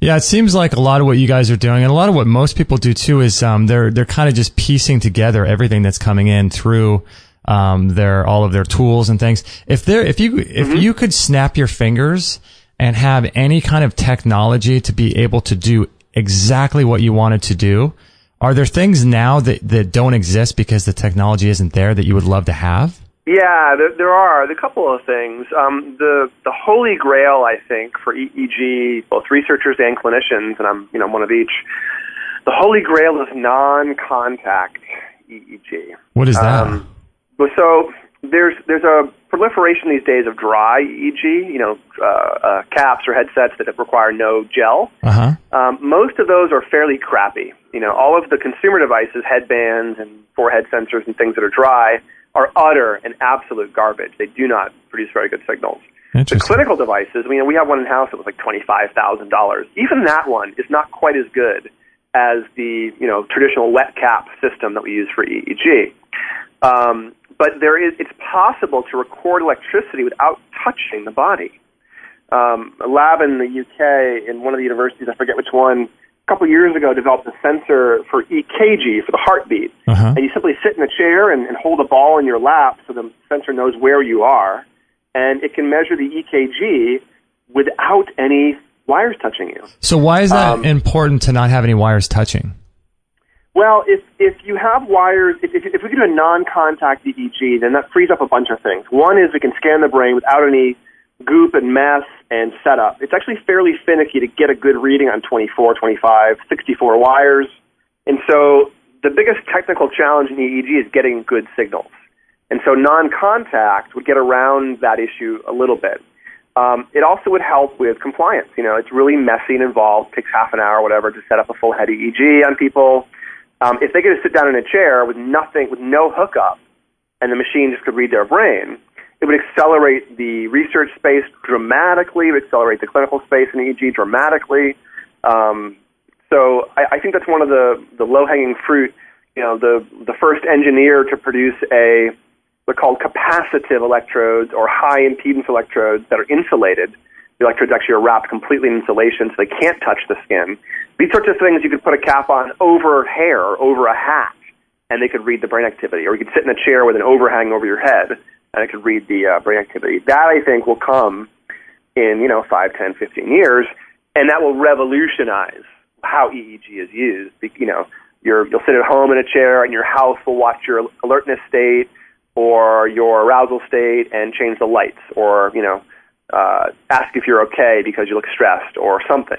Yeah, it seems like a lot of what you guys are doing, and a lot of what most people do too, is they're kind of just piecing together everything that's coming in through all of their tools and things. If you could snap your fingers and have any kind of technology to be able to do exactly what you wanted to do, are there things now that don't exist because the technology isn't there that you would love to have? Yeah, there are. A couple of things. The holy grail, I think, for EEG, both researchers and clinicians, and I'm one of each, the holy grail is non-contact EEG. What is that? So there's a proliferation these days of dry EEG, caps or headsets that require no gel. Most of those are fairly crappy. All of the consumer devices, headbands and forehead sensors and things that are dry, are utter and absolute garbage. They do not produce very good signals. The clinical devices, we have one in-house that was like $25,000. Even that one is not quite as good as the traditional wet cap system that we use for EEG. But it's possible to record electricity without touching the body. A lab in the UK, in one of the universities, I forget which one, couple years ago, developed a sensor for EKG, for the heartbeat. And you simply sit in a chair and hold a ball in your lap so the sensor knows where you are. And it can measure the EKG without any wires touching you. So why is that important to not have any wires touching? Well, if you have wires, if we can do a non-contact EEG, then that frees up a bunch of things. One is we can scan the brain without any goop and mess and setup. It's actually fairly finicky to get a good reading on 24, 25, 64 wires. And so the biggest technical challenge in EEG is getting good signals. And so non-contact would get around that issue a little bit. It also would help with compliance. You know, it's really messy and involved. It takes half an hour or whatever to set up a full head EEG on people. If they could just sit down in a chair with nothing, with no hookup, and the machine just could read their brain, it would accelerate the research space dramatically. It would accelerate the clinical space in EEG dramatically. So I think that's one of the low-hanging fruit. You know, the first engineer to produce they're called capacitive electrodes or high-impedance electrodes that are insulated. The electrodes actually are wrapped completely in insulation so they can't touch the skin. These sorts of things you could put a cap on over hair or over a hat, and they could read the brain activity. Or you could sit in a chair with an overhang over your head, and it could read the brain activity. That, I think, will come in 5, 10, 15 years, and that will revolutionize how EEG is used. You'll sit at home in a chair, and your house will watch your alertness state or your arousal state and change the lights, or ask if you're okay because you look stressed or something.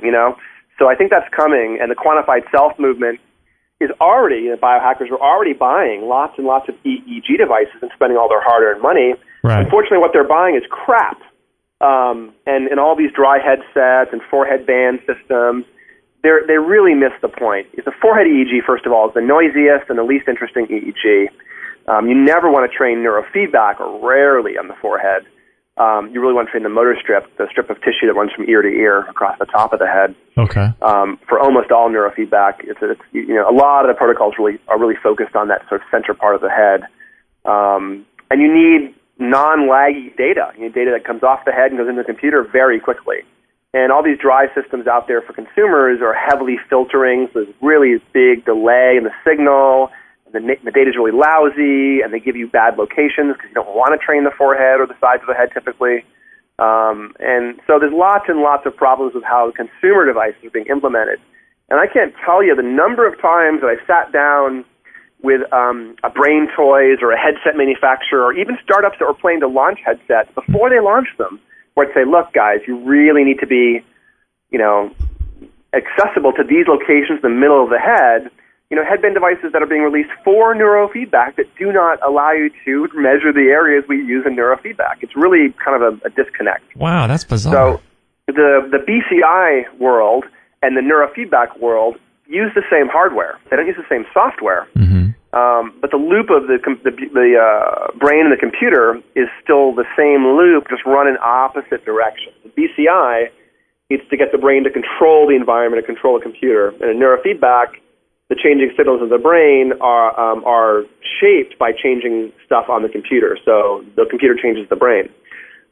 So I think that's coming, and the quantified self movement is already, biohackers are already buying lots and lots of EEG devices and spending all their hard-earned money. Right. Unfortunately, what they're buying is crap. And all these dry headsets and forehead band systems, they really miss the point. The forehead EEG, first of all, is the noisiest and the least interesting EEG. You never want to train neurofeedback, or rarely on the forehead. You really want to train the motor strip, the strip of tissue that runs from ear to ear across the top of the head. Okay. For almost all neurofeedback, it's a lot of the protocols are really focused on that sort of center part of the head. And you need non-laggy data. You need data that comes off the head and goes into the computer very quickly. And all these drive systems out there for consumers are heavily filtering, so there's really big delay in the signal. The data is really lousy, and they give you bad locations because you don't want to train the forehead or the sides of the head typically. And so there's lots and lots of problems with how consumer devices are being implemented. And I can't tell you the number of times that I sat down with a Brain Toys or a headset manufacturer, or even startups that were planning to launch headsets before they launched them, where I'd say, look, guys, you really need to be, accessible to these locations in the middle of the head. Headband devices that are being released for neurofeedback that do not allow you to measure the areas we use in neurofeedback. It's really kind of a disconnect. Wow, that's bizarre. So the BCI world and the neurofeedback world use the same hardware. They don't use the same software. Mm-hmm. But the loop of the brain and the computer is still the same loop, just run in opposite directions. The BCI needs to get the brain to control the environment and control the computer. And in neurofeedback, the changing signals of the brain are shaped by changing stuff on the computer. So the computer changes the brain.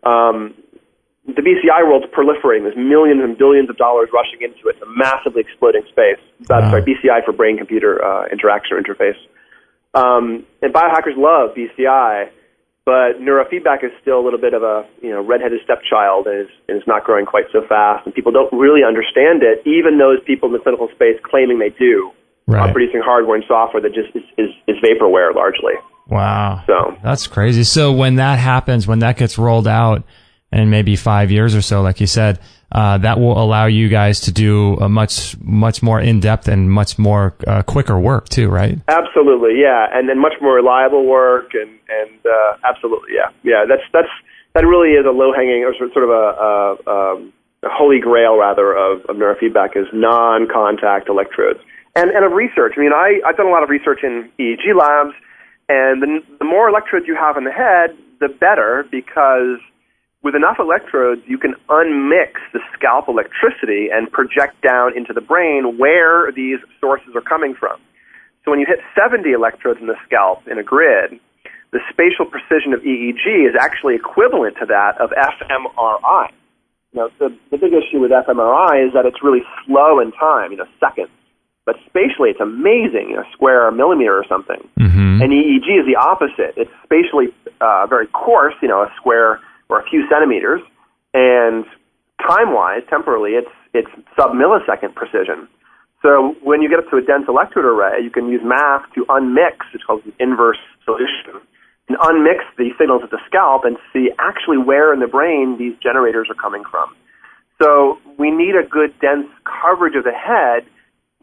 The BCI world's proliferating. There's millions and billions of dollars rushing into it. It's a massively exploding space. BCI for brain-computer interaction or interface. And biohackers love BCI, but neurofeedback is still a little bit of a redheaded stepchild, and is not growing quite so fast. And people don't really understand it, even those people in the clinical space claiming they do. Right. Are producing hardware and software that just is vaporware largely. Wow. So that's crazy. So when that happens, when that gets rolled out in maybe 5 years or so, like you said, that will allow you guys to do a much more in-depth and much more quicker work too, right? Absolutely, yeah, and then much more reliable work, and absolutely, yeah. That really is a low-hanging, or sort of a holy grail rather of neurofeedback, is non-contact electrodes. And of research. I've done a lot of research in EEG labs, and the more electrodes you have in the head, the better, because with enough electrodes, you can unmix the scalp electricity and project down into the brain where these sources are coming from. So when you hit 70 electrodes in the scalp in a grid, the spatial precision of EEG is actually equivalent to that of fMRI. the big issue with fMRI is that it's really slow in time, seconds. But spatially, it's amazing, square or millimeter or something. Mm-hmm. And EEG is the opposite. It's spatially very coarse, a square or a few centimeters. And time-wise, temporally, it's sub-millisecond precision. So when you get up to a dense electrode array, you can use math to unmix, it's called an inverse solution, and unmix the signals at the scalp and see actually where in the brain these generators are coming from. So we need a good dense coverage of the head,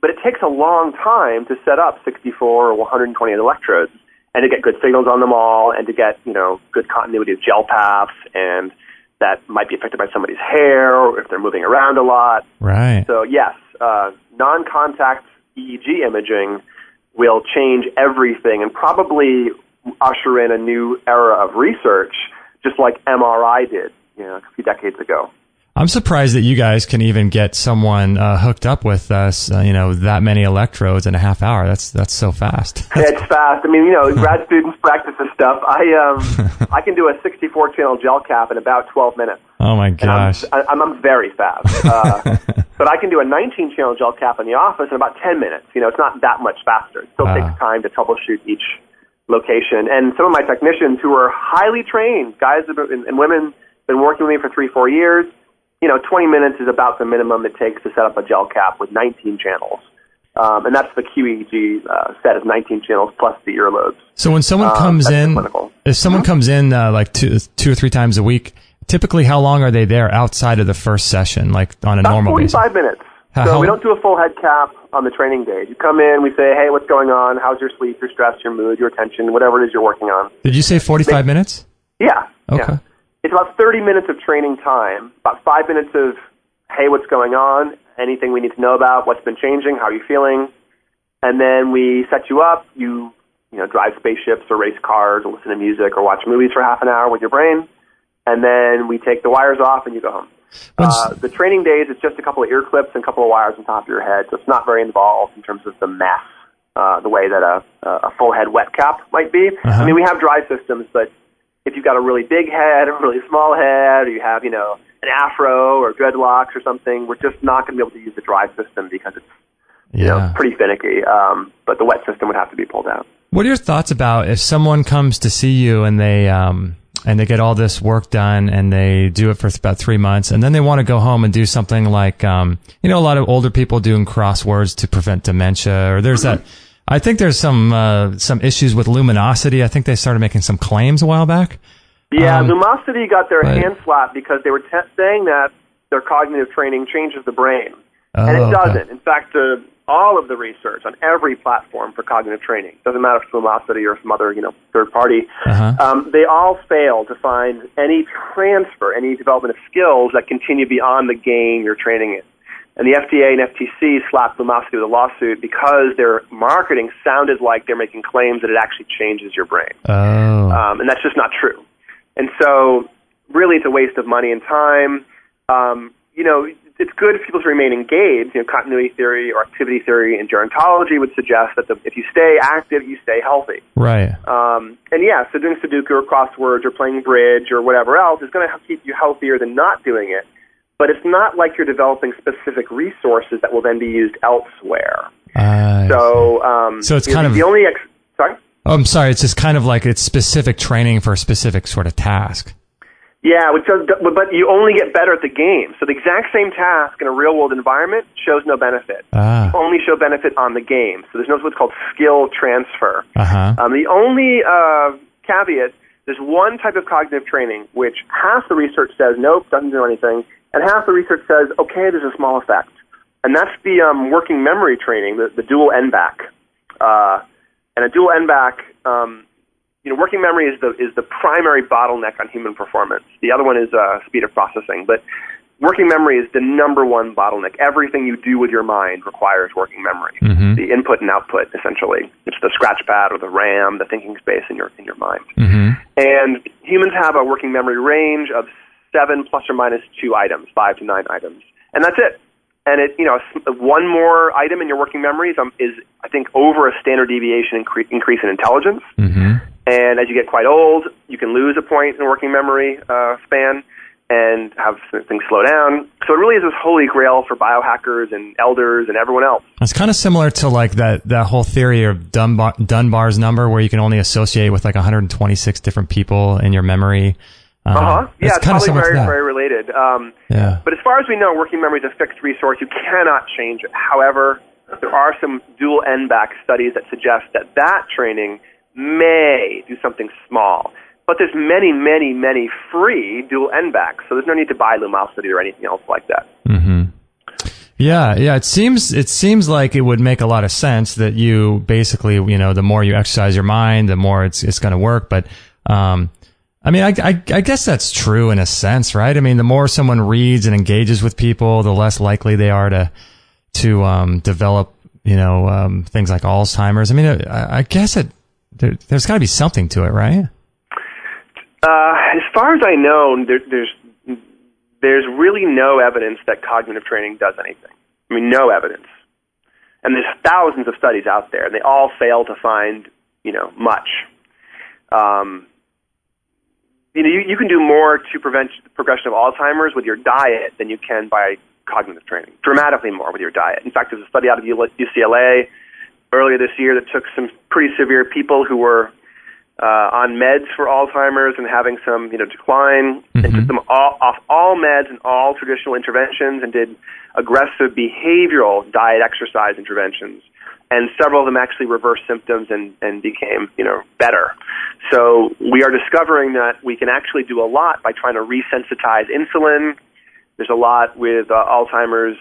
but it takes a long time to set up 64 or 128 electrodes and to get good signals on them all and to get, good continuity of gel paths, and that might be affected by somebody's hair or if they're moving around a lot. Right. So yes, non-contact EEG imaging will change everything and probably usher in a new era of research, just like MRI did, a few decades ago. I'm surprised that you guys can even get someone hooked up with us, that many electrodes in a half hour. That's so fast. It's fast. I mean, grad students practice this stuff. I can do a 64-channel gel cap in about 12 minutes. Oh my gosh. I'm very fast. But I can do a 19-channel gel cap in the office in about 10 minutes. It's not that much faster. It still takes time to troubleshoot each location. And some of my technicians who are highly trained, guys and women, been working with me for 3-4 years, 20 minutes is about the minimum it takes to set up a gel cap with 19 channels. And that's the QEEG set is 19 channels plus the earlobes. So when someone comes in, if someone comes in like two or three times a week, typically how long are they there outside of the first session, like on a normal basis? 45 minutes. So we don't do a full head cap on the training day. You come in, we say, hey, what's going on? How's your sleep, your stress, your mood, your attention, whatever it is you're working on. Did you say 45 minutes? Yeah. Okay. Yeah. It's about 30 minutes of training time, about 5 minutes of, hey, what's going on, anything we need to know about, what's been changing, how are you feeling, and then we set you up. You drive spaceships or race cars or listen to music or watch movies for half an hour with your brain, and then we take the wires off and you go home. The training days, it's just a couple of ear clips and a couple of wires on top of your head, so it's not very involved in terms of the mess, the way that a full head wet cap might be. Uh-huh. I mean, we have dry systems, but if you've got a really big head, a really small head, or you have, an afro or dreadlocks or something, we're just not going to be able to use the dry system because it's pretty finicky. But the wet system would have to be pulled out. What are your thoughts about if someone comes to see you and they get all this work done and they do it for about 3 months and then they want to go home and do something like, a lot of older people doing crosswords to prevent dementia, or there's that. I think there's some issues with luminosity. I think they started making some claims a while back. Yeah, Lumosity got their hand slapped because they were saying that their cognitive training changes the brain. And it doesn't. Okay. In fact, all of the research on every platform for cognitive training, doesn't matter if it's Lumosity or some other third party, they all fail to find any transfer, any development of skills that continue beyond the game you're training in. And the FDA and FTC slapped Lumosity with a lawsuit because their marketing sounded like they're making claims that it actually changes your brain. And that's just not true. And so really it's a waste of money and time. It's good for people to remain engaged. Continuity theory or activity theory in gerontology would suggest that if you stay active, you stay healthy. Right. So doing Sudoku or crosswords or playing bridge or whatever else is going to keep you healthier than not doing it. But it's not like you're developing specific resources that will then be used elsewhere. So it's kind of the only. Sorry. Oh, I'm sorry. It's just kind of like it's specific training for a specific sort of task. Yeah, but you only get better at the game. So the exact same task in a real-world environment shows no benefit. You only show benefit on the game. So there's no what's called skill transfer. The only caveat, there's one type of cognitive training which half the research says, nope, doesn't do anything, and half the research says, okay, there's a small effect. And that's the working memory training, the dual NBAC. And a dual NBAC, working memory is the primary bottleneck on human performance. The other one is speed of processing. But working memory is the number one bottleneck. Everything you do with your mind requires working memory. Mm-hmm. The input and output, essentially. It's the scratch pad or the RAM, the thinking space in your mind. Mm-hmm. And humans have a working memory range of 7 plus or minus 2 items, 5 to 9 items. And that's it. And one more item in your working memory is I think, over a standard deviation increase in intelligence. Mm-hmm. And as you get quite old, you can lose a point in working memory span. and have things slow down. So it really is this holy grail for biohackers and elders and everyone else. It's kind of similar to like that whole theory of Dunbar's number, where you can only associate with like 126 different people in your memory. Yeah, it's probably very related. Yeah. But as far as we know, working memory is a fixed resource. You cannot change it. However, there are some dual NBAC studies that suggest that training may do something small. But there's many, many, many free dual NBACs, so there's no need to buy Lumosity or anything else like that. Mm-hmm. Yeah. It seems like it would make a lot of sense that you basically, the more you exercise your mind, the more it's going to work. But I mean, I guess that's true in a sense, right? I mean, the more someone reads and engages with people, the less likely they are to develop, things like Alzheimer's. I mean, I guess there's got to be something to it, right? As far as I know, there's really no evidence that cognitive training does anything. I mean, no evidence. And there's thousands of studies out there, and they all fail to find, much. You can do more to prevent the progression of Alzheimer's with your diet than you can by cognitive training. Dramatically more with your diet. In fact, there's a study out of UCLA earlier this year that took some pretty severe people who were on meds for Alzheimer's and having some, decline, and took them off all meds and all traditional interventions and did aggressive behavioral diet exercise interventions. And several of them actually reversed symptoms and became, better. So we are discovering that we can actually do a lot by trying to resensitize insulin. There's a lot with Alzheimer's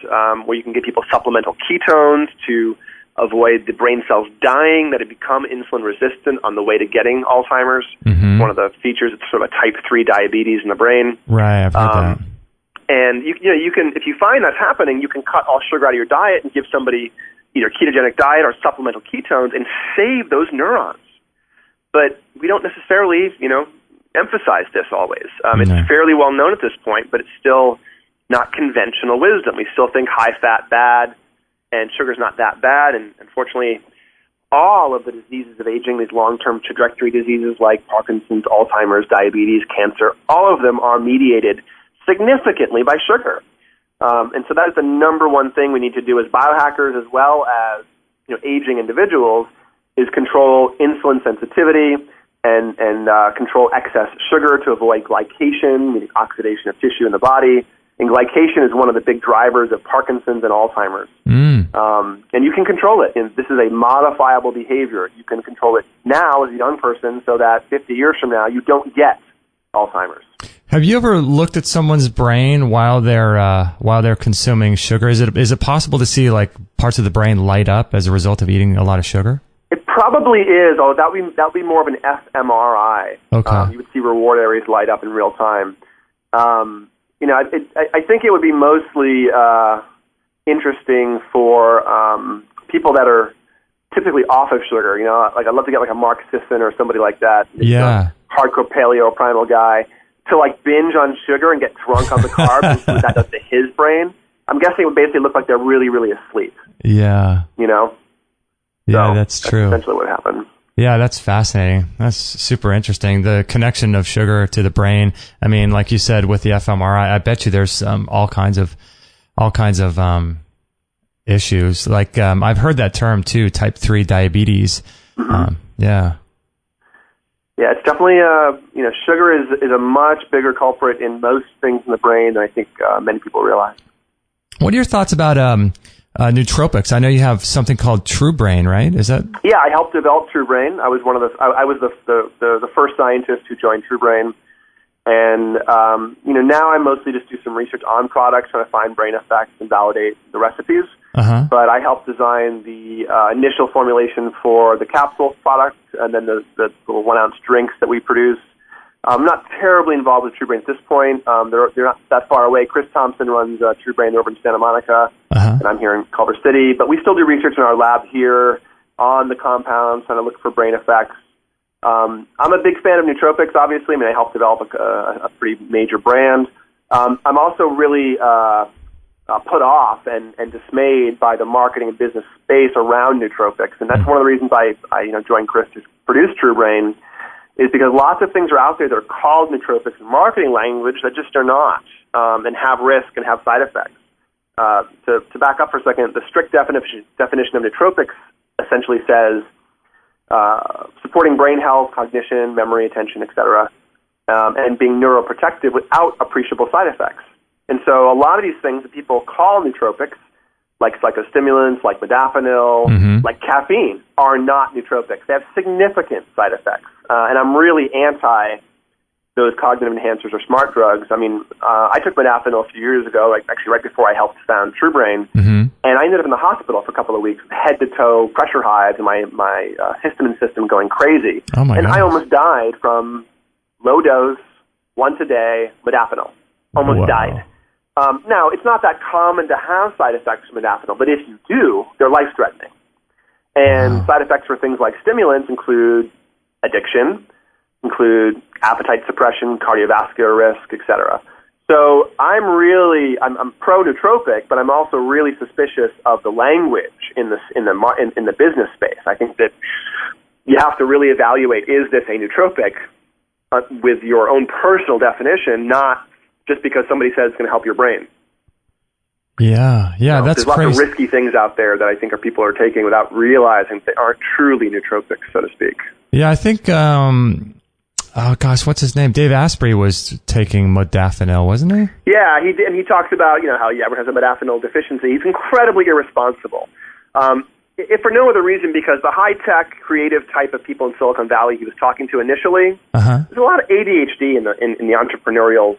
where you can give people supplemental ketones to avoid the brain cells dying that have become insulin resistant on the way to getting Alzheimer's. Mm-hmm. One of the features, it's sort of a type 3 diabetes in the brain. Right, I've heard that. And you can, if you find that's happening, you can cut all sugar out of your diet and give somebody either ketogenic diet or supplemental ketones and save those neurons. But we don't necessarily, emphasize this always. It's fairly well known at this point, but it's still not conventional wisdom. We still think high fat bad, and sugar's not that bad. And unfortunately, all of the diseases of aging, these long-term trajectory diseases like Parkinson's, Alzheimer's, diabetes, cancer, all of them are mediated significantly by sugar. And so that is the number one thing we need to do as biohackers, as well as aging individuals, is control insulin sensitivity and control excess sugar to avoid glycation, meaning oxidation of tissue in the body. And glycation is one of the big drivers of Parkinson's and Alzheimer's. And you can control it. And this is a modifiable behavior. You can control it now as a young person so that 50 years from now you don't get Alzheimer's. Have you ever looked at someone's brain while they're consuming sugar? Is it possible to see like parts of the brain light up as a result of eating a lot of sugar? It probably is. Although that would be more of an fMRI. Okay. You would see reward areas light up in real time. I think it would be mostly interesting for people that are typically off of sugar. Like I'd love to get like a Mark Sisson or somebody like that. Yeah. Hardcore paleo primal guy to like binge on sugar and get drunk on the carbs and see what that does to his brain. I'm guessing it would basically look like they're really, really asleep. Yeah. Yeah, so that's true. That's essentially what happened. Yeah, that's fascinating. That's super interesting. The connection of sugar to the brain. I mean, like you said, with the fMRI, I bet you there's all kinds of issues. Like I've heard that term too, type 3 diabetes. Yeah. Yeah, it's definitely sugar is a much bigger culprit in most things in the brain than I think many people realize. What are your thoughts about nootropics? I know you have something called True Brain, right? Is that? Yeah, I helped develop True Brain. I was one of I was the first scientist who joined True Brain, and now I mostly just do some research on products, trying to find brain effects and validate the recipes. Uh-huh. But I helped design the initial formulation for the capsule product, and then the little 1 ounce drinks that we produce. I'm not terribly involved with True Brain at this point. They're not that far away. Chris Thompson runs True Brain over in Santa Monica, and I'm here in Culver City. But we still do research in our lab here on the compounds, trying to look for brain effects. I'm a big fan of nootropics, obviously. I helped develop a pretty major brand. I'm also really put off and dismayed by the marketing and business space around nootropics, and that's one of the reasons I joined Chris to produce True Brain. is because lots of things are out there that are called nootropics in marketing language that just are not, and have risk and have side effects. To back up for a second, the strict definition of nootropics essentially says supporting brain health, cognition, memory, attention, etc., and being neuroprotective without appreciable side effects. And so a lot of these things that people call nootropics, like psychostimulants, like modafinil, like caffeine, are not nootropics. They have significant side effects. And I'm really anti those cognitive enhancers or smart drugs. I mean, I took modafinil a few years ago, actually right before I helped found TrueBrain, and I ended up in the hospital for a couple of weeks with head-to-toe pressure highs and my histamine system going crazy. Oh my God. I almost died from low-dose, once-a-day modafinil. Almost died. Now, it's not that common to have side effects from modafinil, but if you do, they're life-threatening. And side effects for things like stimulants include addiction, include appetite suppression, cardiovascular risk, etc. So I'm pro-nootropic, but I'm also really suspicious of the language in the business space. I think that you have to really evaluate, is this a nootropic with your own personal definition, not just because somebody says it's going to help your brain. Yeah, that's there's crazy. Lots of risky things out there that I think people are taking without realizing they aren't truly nootropics, so to speak. Yeah, I think, oh gosh, what's his name? Dave Asprey was taking modafinil, wasn't he? Yeah, he did, and he talks about, how everyone has a modafinil deficiency. He's incredibly irresponsible. If for no other reason, because the high-tech, creative type of people in Silicon Valley he was talking to initially, there's a lot of ADHD in the entrepreneurial,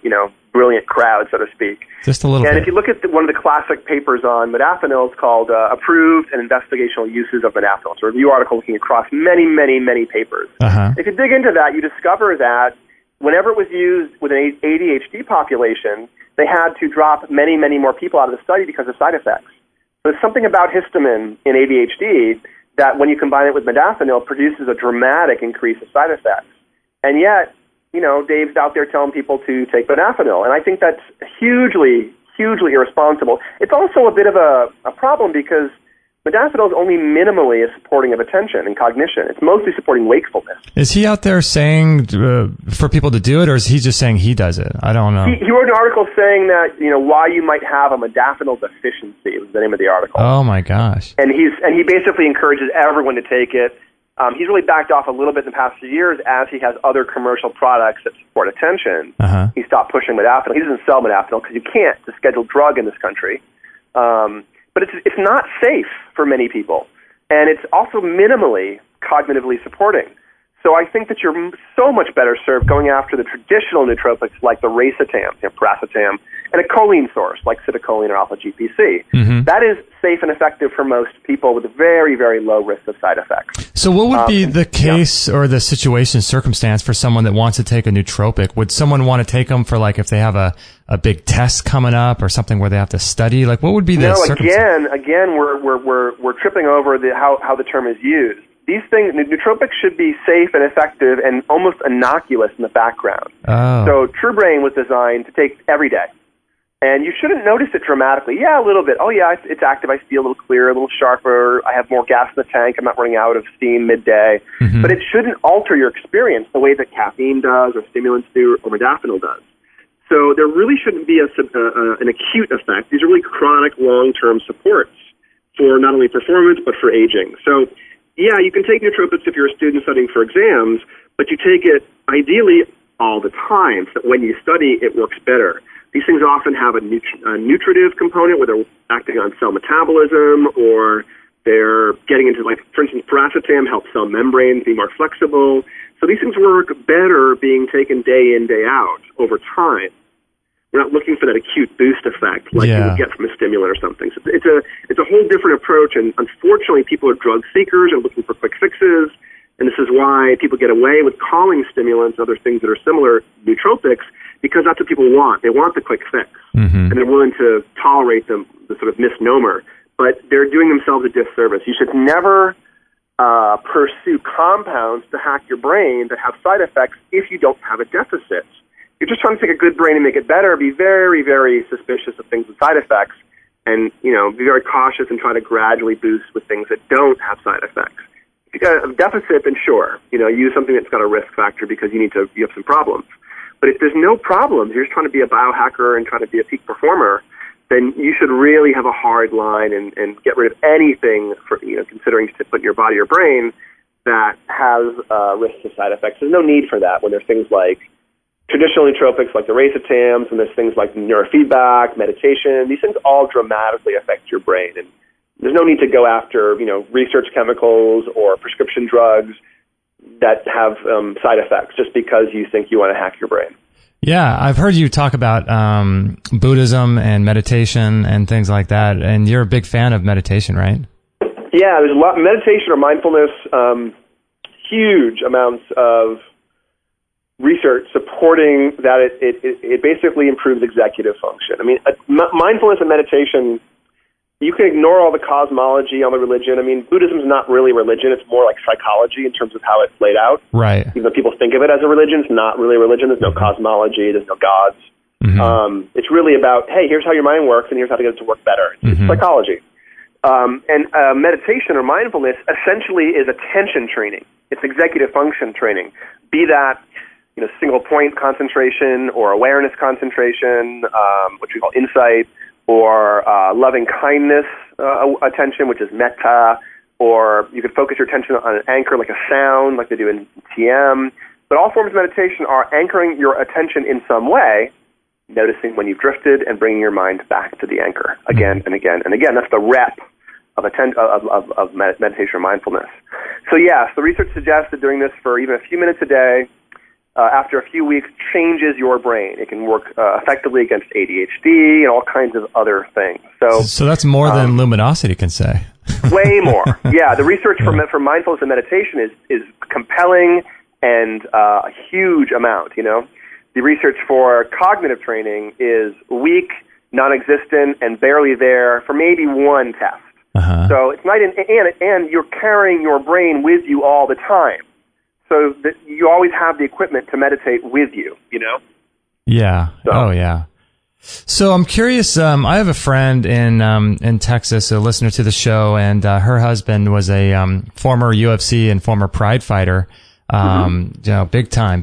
brilliant crowd, so to speak. Just a little bit. And if you look at one of the classic papers on modafinil, it's called Approved and Investigational Uses of Modafinil. It's a review article looking across many, many, many papers. If you dig into that, you discover that whenever it was used with an ADHD population, they had to drop many, many more people out of the study because of side effects. So there's something about histamine in ADHD that when you combine it with modafinil produces a dramatic increase of side effects. And yet, Dave's out there telling people to take modafinil. And I think that's hugely, hugely irresponsible. It's also a bit of a problem because modafinil is only minimally supporting of attention and cognition. It's mostly supporting wakefulness. Is he out there saying for people to do it, or is he just saying he does it? I don't know. He wrote an article saying that, why you might have a modafinil deficiency was the name of the article. Oh my gosh. And he basically encourages everyone to take it. He's really backed off a little bit in the past few years as he has other commercial products that support attention. He stopped pushing modafinil. He doesn't sell modafinil because you can't. It's a scheduled drug in this country. But it's not safe for many people. And it's also minimally cognitively supporting. So I think that you're so much better served going after the traditional nootropics like the racetam, piracetam, and a choline source like citicoline or alpha-GPC. That is safe and effective for most people with very, very low risk of side effects. So what would be the case or the circumstance for someone that wants to take a nootropic? Would someone want to take them for if they have a big test coming up or something where they have to study? What would be the circumstance? Again, we're tripping over how the term is used. These things, nootropics should be safe and effective and almost innocuous in the background. So TrueBrain was designed to take every day. And you shouldn't notice it dramatically. Yeah, a little bit. Oh, yeah, it's active. I feel a little clearer, a little sharper. I have more gas in the tank. I'm not running out of steam midday. But it shouldn't alter your experience the way that caffeine does or stimulants do or modafinil does. So there really shouldn't be an acute effect. These are really chronic, long-term supports for not only performance but for aging. So, yeah, you can take nootropics if you're a student studying for exams, but you take it ideally all the time so that when you study, it works better. These things often have a nutritive component where they're acting on cell metabolism or they're getting into, for instance, piracetam helps cell membranes be more flexible. So these things work better being taken day in, day out over time. We're not looking for that acute boost effect like you would get from a stimulant or something. So it's a whole different approach, and unfortunately people are drug seekers and looking for quick fixes, and this is why people get away with calling stimulants and other things that are similar nootropics, because that's what people want. They want the quick fix, and they're willing to tolerate the sort of misnomer, but they're doing themselves a disservice. You should never pursue compounds to hack your brain that have side effects if you don't have a deficit. You're just trying to take a good brain and make it better. Be very, very suspicious of things with side effects, and be very cautious and try to gradually boost with things that don't have side effects. If you got a deficit, then sure, use something that's got a risk factor because you have some problems. But if there's no problems, you're just trying to be a biohacker and trying to be a peak performer, then you should really have a hard line and get rid of anything for considering to put in your body or brain that has risks of side effects. There's no need for that when there's things like traditional nootropics like the racetams, and there's things like neurofeedback, meditation. These things all dramatically affect your brain, and there's no need to go after research chemicals or prescription drugs that have side effects just because you think you want to hack your brain. Yeah, I've heard you talk about Buddhism and meditation and things like that, and you're a big fan of meditation, right? Yeah, there's a lot meditation or mindfulness, huge amounts of research supporting that it basically improves executive function. I mean, mindfulness and meditation, you can ignore all the cosmology, all the religion. I mean, Buddhism is not really religion. It's more like psychology in terms of how it's laid out. Right. Even though people think of it as a religion, it's not really a religion. There's no cosmology. There's no gods. Mm-hmm. It's really about, hey, here's how your mind works, and here's how to get it to work better. It's psychology. And meditation or mindfulness essentially is attention training. It's executive function training. Be that single point concentration or awareness concentration, which we call insight, or loving kindness attention, which is metta, or you could focus your attention on an anchor like a sound, like they do in TM. But all forms of meditation are anchoring your attention in some way, noticing when you've drifted and bringing your mind back to the anchor again and again and again. That's the rep of meditation or mindfulness. So yes, the research suggests that doing this for even a few minutes a day, after a few weeks, changes your brain. It can work effectively against ADHD and all kinds of other things. So that's more than luminosity can say. Way more. Yeah, the research for mindfulness and meditation is compelling and a huge amount. The research for cognitive training is weak, non-existent, and barely there for maybe one test. Uh-huh. So it's not and you're carrying your brain with you all the time. So that you always have the equipment to meditate with you, Yeah. So. Oh, yeah. So I'm curious. I have a friend in Texas, a listener to the show, and her husband was a former UFC and former Pride fighter, big time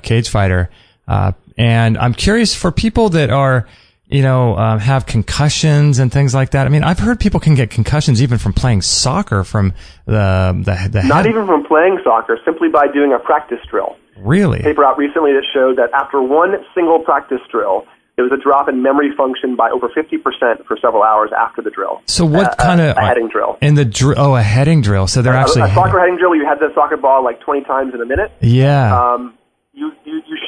cage fighter. And I'm curious for people that are, have concussions and things like that. I mean, I've heard people can get concussions even from playing soccer, from the Not even from playing soccer, simply by doing a practice drill. Really? A paper out recently that showed that after one single practice drill, there was a drop in memory function by over 50% for several hours after the drill. So what kind of... A heading drill. A heading drill. So they're actually... A soccer heading drill, you had the soccer ball like 20 times in a minute. Yeah. You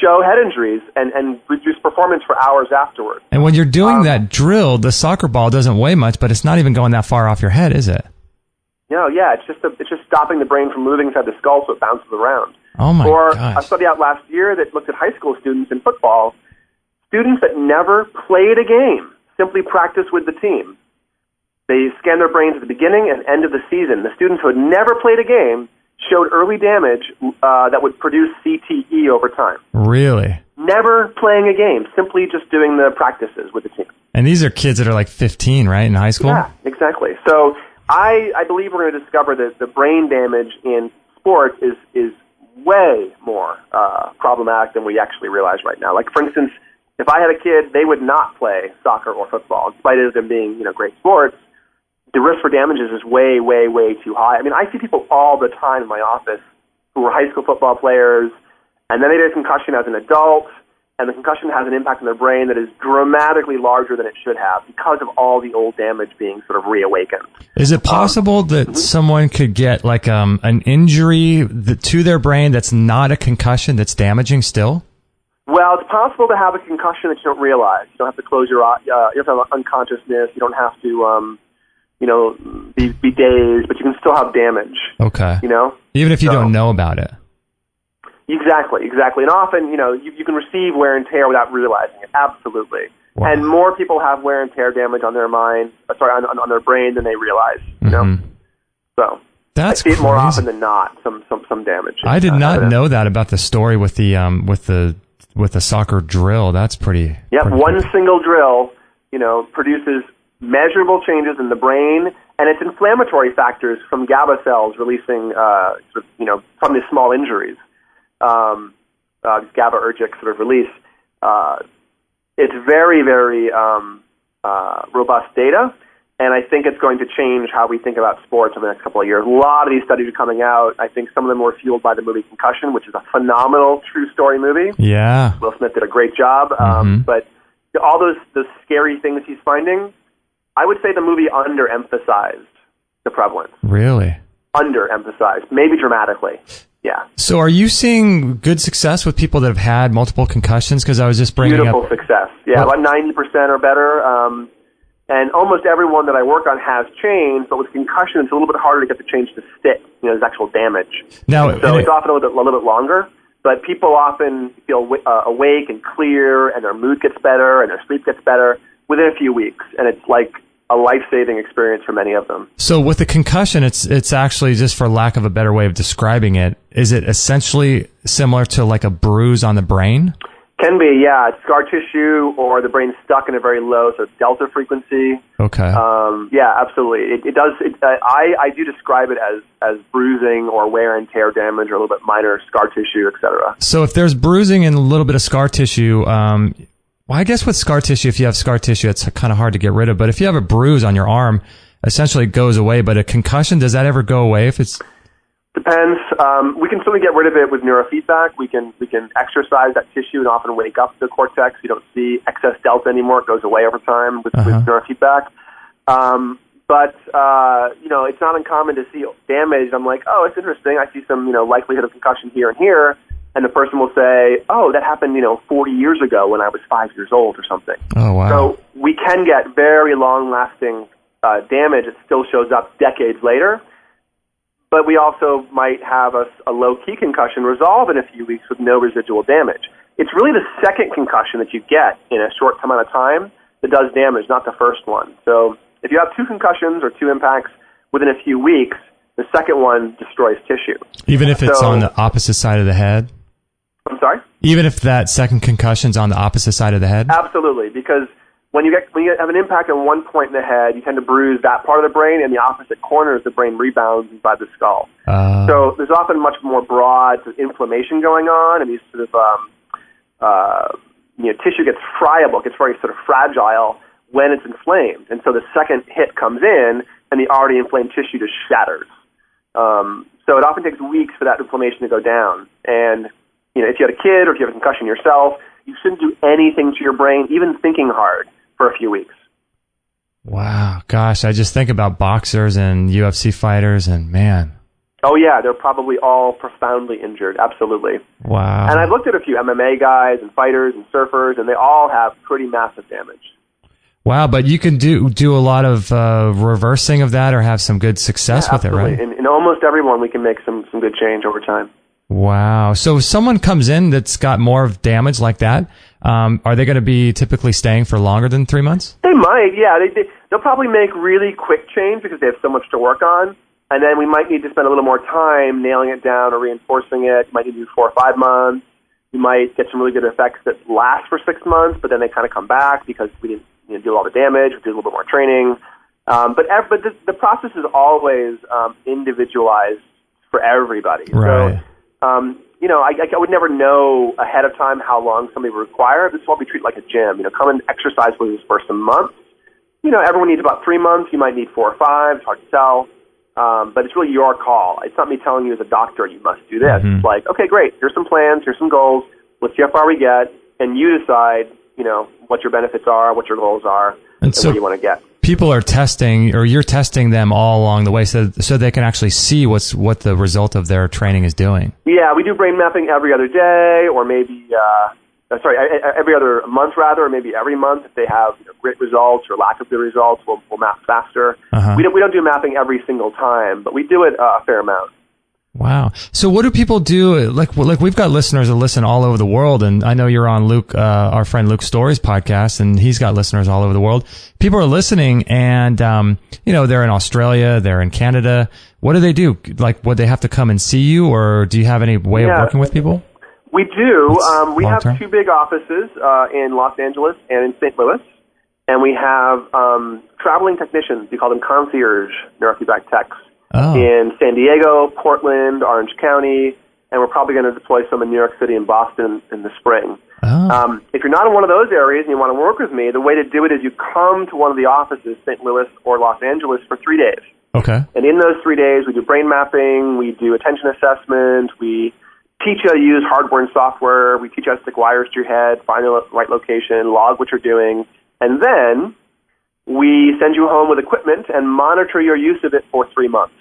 show head injuries and reduce performance for hours afterwards. And when you're doing that drill, the soccer ball doesn't weigh much, but it's not even going that far off your head, is it? No, yeah, it's just stopping the brain from moving inside the skull so it bounces around. Oh my gosh. A study out last year that looked at high school students in football, students that never played a game, simply practiced with the team. They scanned their brains at the beginning and end of the season. The students who had never played a game showed early damage that would produce CTE over time. Really? Never playing a game, simply just doing the practices with the team. And these are kids that are like 15, right, in high school? Yeah, exactly. So I believe we're going to discover that the brain damage in sports is way more problematic than we actually realize right now. Like, for instance, if I had a kid, they would not play soccer or football, in spite of them being great sports. The risk for damages is way, way, way too high. I mean, I see people all the time in my office who were high school football players, and then they get a concussion as an adult, and the concussion has an impact on their brain that is dramatically larger than it should have because of all the old damage being sort of reawakened. Is it possible that someone could get like an injury to their brain that's not a concussion that's damaging still? Well, it's possible to have a concussion that you don't realize. You don't have to close your eyes. You don't have to have unconsciousness. You don't have to... be dazed, but you can still have damage. Okay. Even if you don't know about it. Exactly. And often, you can receive wear and tear without realizing it. Absolutely. Wow. And more people have wear and tear damage on their mind, on their brain than they realize. So that's I see it more crazy. often than not. Some damage. I did not know that about the story with the soccer drill. That's pretty. Yeah, pretty one creepy. single drill, produces measurable changes in the brain And it's inflammatory factors from GABA cells releasing, from these small injuries, GABAergic sort of release. It's very, very robust data, and I think it's going to change how we think about sports over the next couple of years. A lot of these studies are coming out. I think some of them were fueled by the movie Concussion, which is a phenomenal true story movie. Yeah. Will Smith did a great job. But all those scary things he's finding, I would say the movie underemphasized the prevalence. Really? Underemphasized, maybe dramatically. Yeah. So are you seeing good success with people that have had multiple concussions? Because I was just bringing Beautiful success. Yeah, about 90% or better. And almost everyone that I work on has change, but with concussion, it's a little bit harder to get the change to stick. There's actual damage. Now, so it's often a little bit longer. But people often feel awake and clear, and their mood gets better, and their sleep gets better within a few weeks. And it's like a life-saving experience for many of them. So with the concussion, it's actually, just for lack of a better way of describing it, is it essentially similar to like a bruise on the brain? Can be, yeah. It's scar tissue, or the brain's stuck in a very low delta frequency. Okay. Yeah, absolutely. It does. I do describe it as bruising or wear and tear damage, or a little bit minor scar tissue, etc. So if there's bruising and a little bit of scar tissue, well, I guess with scar tissue, if you have scar tissue, it's kind of hard to get rid of. But if you have a bruise on your arm, essentially it goes away. But a concussion, does that ever go away if it's... Depends. We can certainly get rid of it with neurofeedback. We can exercise that tissue and often wake up the cortex. You don't see excess delta anymore. It goes away over time with neurofeedback. But it's not uncommon to see damage. I'm like, oh, it's interesting. I see some, likelihood of concussion here and here. And the person will say, oh, that happened, 40 years ago when I was 5 years old or something. Oh, wow. So we can get very long-lasting damage that still shows up decades later. But we also might have a low-key concussion resolve in a few weeks with no residual damage. It's really the second concussion that you get in a short amount of time that does damage, not the first one. So if you have two concussions or two impacts within a few weeks, the second one destroys tissue. Even if it's on the opposite side of the head? I'm sorry? Even if that second concussion's on the opposite side of the head? Absolutely, because when you have an impact on one point in the head, you tend to bruise that part of the brain, and the opposite corner of the brain rebounds inside the skull. So there's often much more broad inflammation going on, and these sort of tissue gets friable, gets very sort of fragile when it's inflamed, and so the second hit comes in, and the already inflamed tissue just shatters. So it often takes weeks for that inflammation to go down, and if you had a kid or if you have a concussion yourself, you shouldn't do anything to your brain, even thinking hard, for a few weeks. Wow. Gosh, I just think about boxers and UFC fighters, and man. Oh, yeah, they're probably all profoundly injured. Absolutely. Wow. And I've looked at a few MMA guys and fighters and surfers, and they all have pretty massive damage. Wow, but you can do a lot of reversing of that, or have some good success with it, right? In almost everyone, we can make some good change over time. Wow. So if someone comes in that's got more of damage like that, are they going to be typically staying for longer than 3 months? They might, yeah. They'll probably make really quick change because they have so much to work on. And then we might need to spend a little more time nailing it down or reinforcing it. You might need to do 4 or 5 months. You might get some really good effects that last for 6 months, but then they kind of come back because we didn't do all the damage. We did a little bit more training. But the process is always individualized for everybody. Right. So, I would never know ahead of time how long somebody would require. This is why we treat it like a gym. Come and exercise with us for some months. Everyone needs about 3 months. You might need 4 or 5. It's hard to tell. But it's really your call. It's not me telling you as a doctor, you must do this. It's like, okay, great. Here's some plans. Here's some goals. Let's see how far we get. And you decide, what your benefits are, what your goals are, and so what you want to get. People are testing, or you're testing them all along the way so they can actually see what the result of their training is doing. Yeah, we do brain mapping every other day, or maybe, every other month rather, or maybe every month. If they have great results or lack of good results, we'll map faster. We don't do mapping every single time, but we do it a fair amount. Wow. So what do people do? Like we've got listeners that listen all over the world, and I know you're on Luke, our friend Luke Story's podcast, and he's got listeners all over the world. People are listening, and they're in Australia, they're in Canada. What do they do? Like, would they have to come and see you, or do you have any way of working with people? We do. We have 2 big offices in Los Angeles and in St. Louis. And we have traveling technicians, we call them concierge neurofeedback techs, Oh. in San Diego, Portland, Orange County, and we're probably going to deploy some in New York City and Boston in the spring. Oh. If you're not in one of those areas and you want to work with me, the way to do it is you come to one of the offices, St. Louis or Los Angeles, for 3 days. Okay. And in those 3 days, we do brain mapping, we do attention assessment, we teach you how to use hardware and software, we teach you how to stick wires to your head, find the right location, log what you're doing, and then we send you home with equipment and monitor your use of it for 3 months.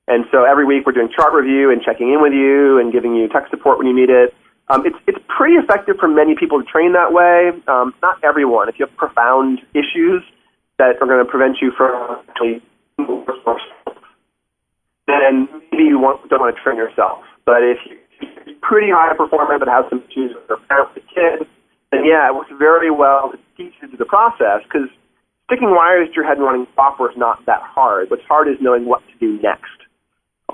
And so every week we're doing chart review and checking in with you and giving you tech support when you need it. It's pretty effective for many people to train that way. Not everyone. If you have profound issues that are going to prevent you from actually, then maybe you don't want to train yourself. But if you're pretty high performer but have some issues with your parent with a kid, then yeah, it works very well to teach you through the process, because sticking wires to your head and running software is not that hard. What's hard is knowing what to do next,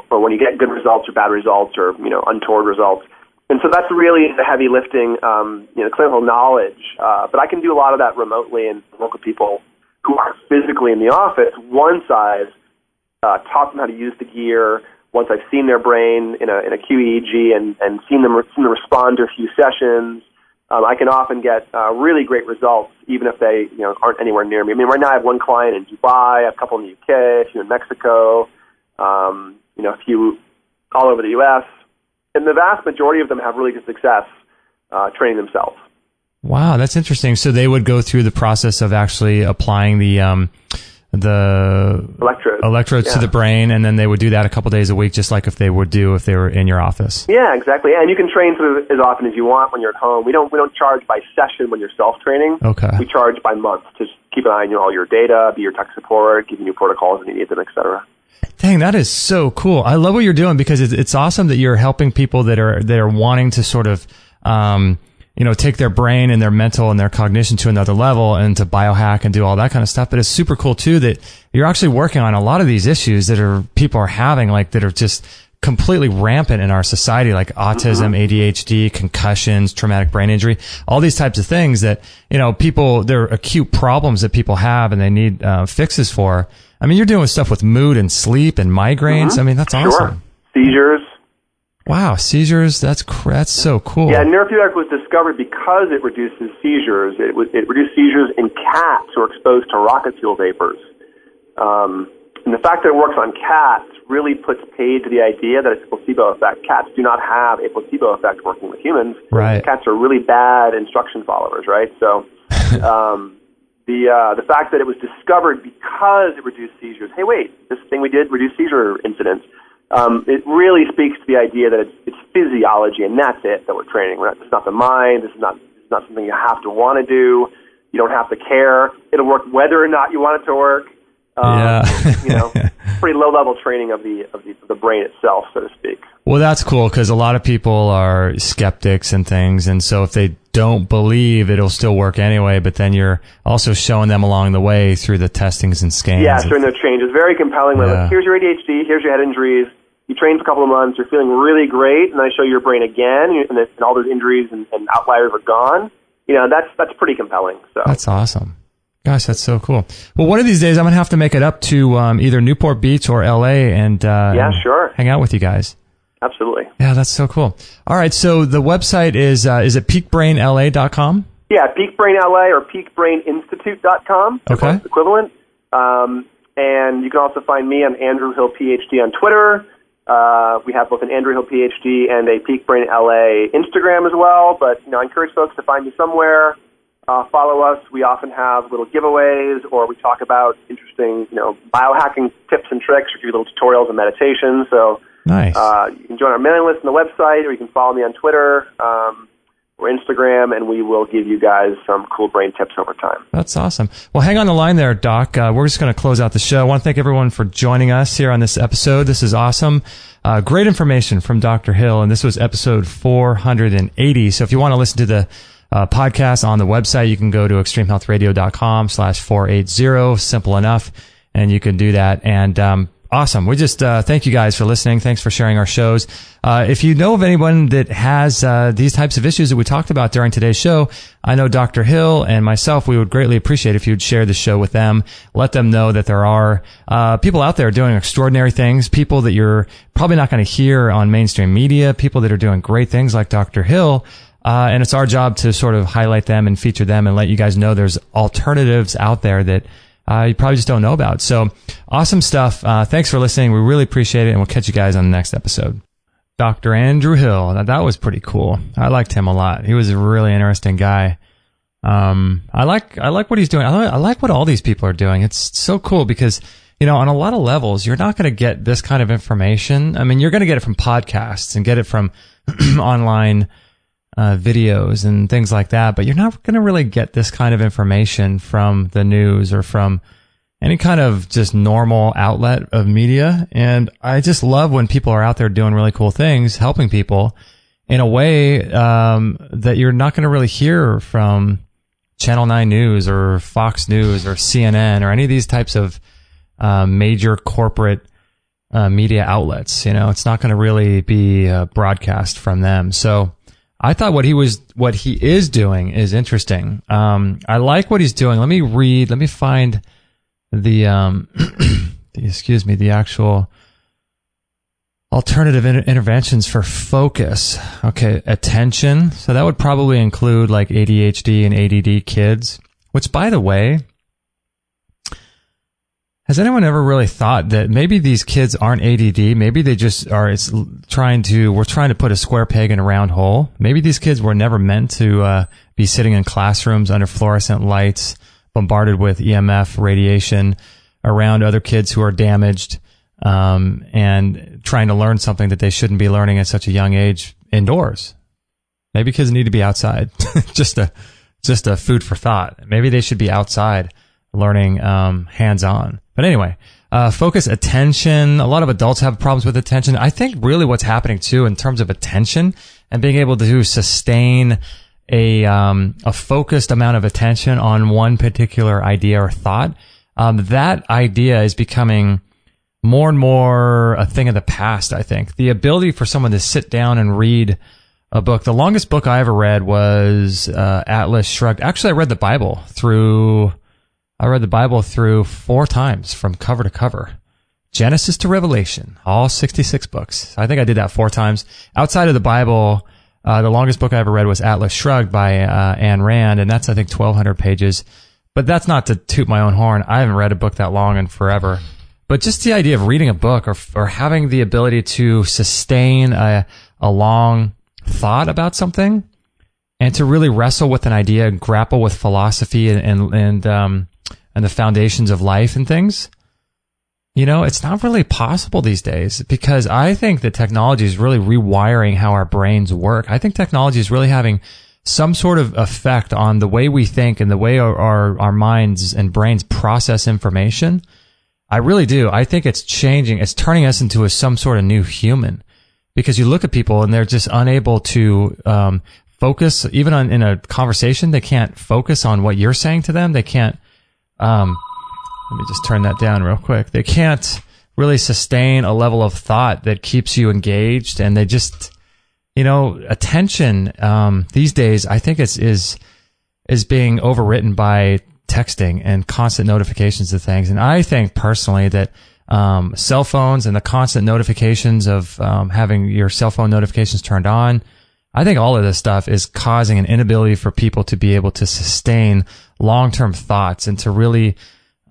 or when you get good results or bad results or untoward results. And so that's really the heavy lifting, clinical knowledge. But I can do a lot of that remotely and work with people who aren't physically in the office. Once I've taught them how to use the gear, once I've seen their brain in a QEEG and seen them respond to a few sessions, I can often get really great results, even if they aren't anywhere near me. I mean, right now I have one client in Dubai, I have a couple in the UK, a few in Mexico, a few all over the U.S., and the vast majority of them have really good success training themselves. Wow, that's interesting. So they would go through the process of actually applying the electrodes to the brain, and then they would do that a couple days a week, just like if they were in your office. Yeah, exactly. And you can train as often as you want when you're at home. We don't charge by session when you're self-training. Okay. We charge by month to keep an eye on all your data, be your tech support, give you new protocols when you need them, et cetera. Dang, that is so cool. I love what you're doing, because it's awesome that you're helping people that are wanting to sort of take their brain and their mental and their cognition to another level and to biohack and do all that kind of stuff. But it's super cool too that you're actually working on a lot of these issues that people are having, like, that are just completely rampant in our society, like autism, ADHD, concussions, traumatic brain injury, all these types of things that, they're acute problems that people have and they need fixes for. I mean, you're doing stuff with mood and sleep and migraines. I mean, that's awesome. Sure. Seizures. Wow, seizures. That's so cool. Yeah, neurofeedback was discovered because it reduces seizures. It reduced seizures in cats who are exposed to rocket fuel vapors. And the fact that it works on cats really puts paid to the idea that it's a placebo effect. Cats do not have a placebo effect working with humans. Right. Cats are really bad instruction followers, right? So the fact that it was discovered because it reduced seizures. Hey, wait, this thing we did reduced seizure incidents. It really speaks to the idea that it's physiology, and that's it that we're training. It's not the mind. It's not something you have to want to do. You don't have to care. It'll work whether or not you want it to work. Pretty low-level training of the brain itself, so to speak. Well, that's cool, because a lot of people are skeptics and things, and so if they don't believe, it'll still work anyway, but then you're also showing them along the way through the testings and scans. Yeah, during the changes. Very compelling. Like, here's your ADHD, here's your head injuries. You train for a couple of months, you're feeling really great, and I show your brain again, and all those injuries and outliers are gone. That's pretty compelling. So that's awesome. Gosh, that's so cool. Well, one of these days I'm going to have to make it up to either Newport Beach or LA and sure, hang out with you guys. Absolutely. Yeah, that's so cool. All right, so the website is it peakbrainla.com? Yeah, peakbrainla or peakbraininstitute.com. Okay. Equivalent. And you can also find me on Andrew Hill PhD on Twitter. We have both an Andrew Hill PhD and a Peak Brain LA Instagram as well. But I encourage folks to find me somewhere. Follow us. We often have little giveaways, or we talk about interesting, biohacking tips and tricks, or do little tutorials and meditations. So nice. You can join our mailing list on the website, or you can follow me on Twitter or Instagram, and we will give you guys some cool brain tips over time. That's awesome. Well, hang on the line there, Doc. We're just going to close out the show. I want to thank everyone for joining us here on this episode. This is awesome. Great information from Dr. Hill, and this was episode 480. So if you want to listen to the podcast on the website, you can go to extremehealthradio.com/480. Simple enough, and you can do that. And Awesome. We just thank you guys for listening. Thanks for sharing our shows. If you know of anyone that has these types of issues that we talked about during today's show, I know Dr. Hill and myself, we would greatly appreciate if you'd share the show with them. Let them know that there are people out there doing extraordinary things, people that you're probably not going to hear on mainstream media, people that are doing great things like Dr. Hill. And it's our job to sort of highlight them and feature them and let you guys know there's alternatives out there that you probably just don't know about. So awesome stuff. Thanks for listening. We really appreciate it, and we'll catch you guys on the next episode. Dr. Andrew Hill. That was pretty cool. I liked him a lot. He was a really interesting guy. I like what he's doing. I like what all these people are doing. It's so cool because, on a lot of levels, you're not going to get this kind of information. I mean, you're going to get it from podcasts and get it from online videos and things like that, but you're not going to really get this kind of information from the news or from any kind of just normal outlet of media. And I just love when people are out there doing really cool things, helping people in a way that you're not going to really hear from Channel 9 News or Fox News or CNN or any of these types of major corporate media outlets. It's not going to really be broadcast from them. So I thought what he is doing is interesting. I like what he's doing. Let me find the actual alternative interventions for focus. Okay, attention. So that would probably include like ADHD and ADD kids, which, by the way, has anyone ever really thought that maybe these kids aren't ADD? Maybe they just are. We're trying to put a square peg in a round hole. Maybe these kids were never meant to be sitting in classrooms under fluorescent lights, bombarded with EMF radiation around other kids who are damaged, and trying to learn something that they shouldn't be learning at such a young age indoors. Maybe kids need to be outside. just a food for thought. Maybe they should be outside learning hands-on. But anyway, focus, attention. A lot of adults have problems with attention. I think really what's happening too in terms of attention and being able to sustain a focused amount of attention on one particular idea or thought, that idea is becoming more and more a thing of the past, I think. The ability for someone to sit down and read a book. The longest book I ever read was Atlas Shrugged. Actually, I read the Bible through 4 times from cover to cover. Genesis to Revelation, all 66 books. I think I did that 4 times. Outside of the Bible, the longest book I ever read was Atlas Shrugged by Ayn Rand, and that's, I think, 1,200 pages. But that's not to toot my own horn. I haven't read a book that long in forever. But just the idea of reading a book or having the ability to sustain a long thought about something and to really wrestle with an idea and grapple with philosophy and the foundations of life and things, it's not really possible these days because I think that technology is really rewiring how our brains work. I think technology is really having some sort of effect on the way we think and the way our minds and brains process information. I really do. I think it's changing. It's turning us into some sort of new human because you look at people and they're just unable to focus even in a conversation. They can't focus on what you're saying to them. They can't let me just turn that down real quick. They can't really sustain a level of thought that keeps you engaged, and they just, attention these days, I think is being overwritten by texting and constant notifications of things. And I think personally that cell phones and the constant notifications of having your cell phone notifications turned on, I think all of this stuff is causing an inability for people to be able to sustain long-term thoughts and to really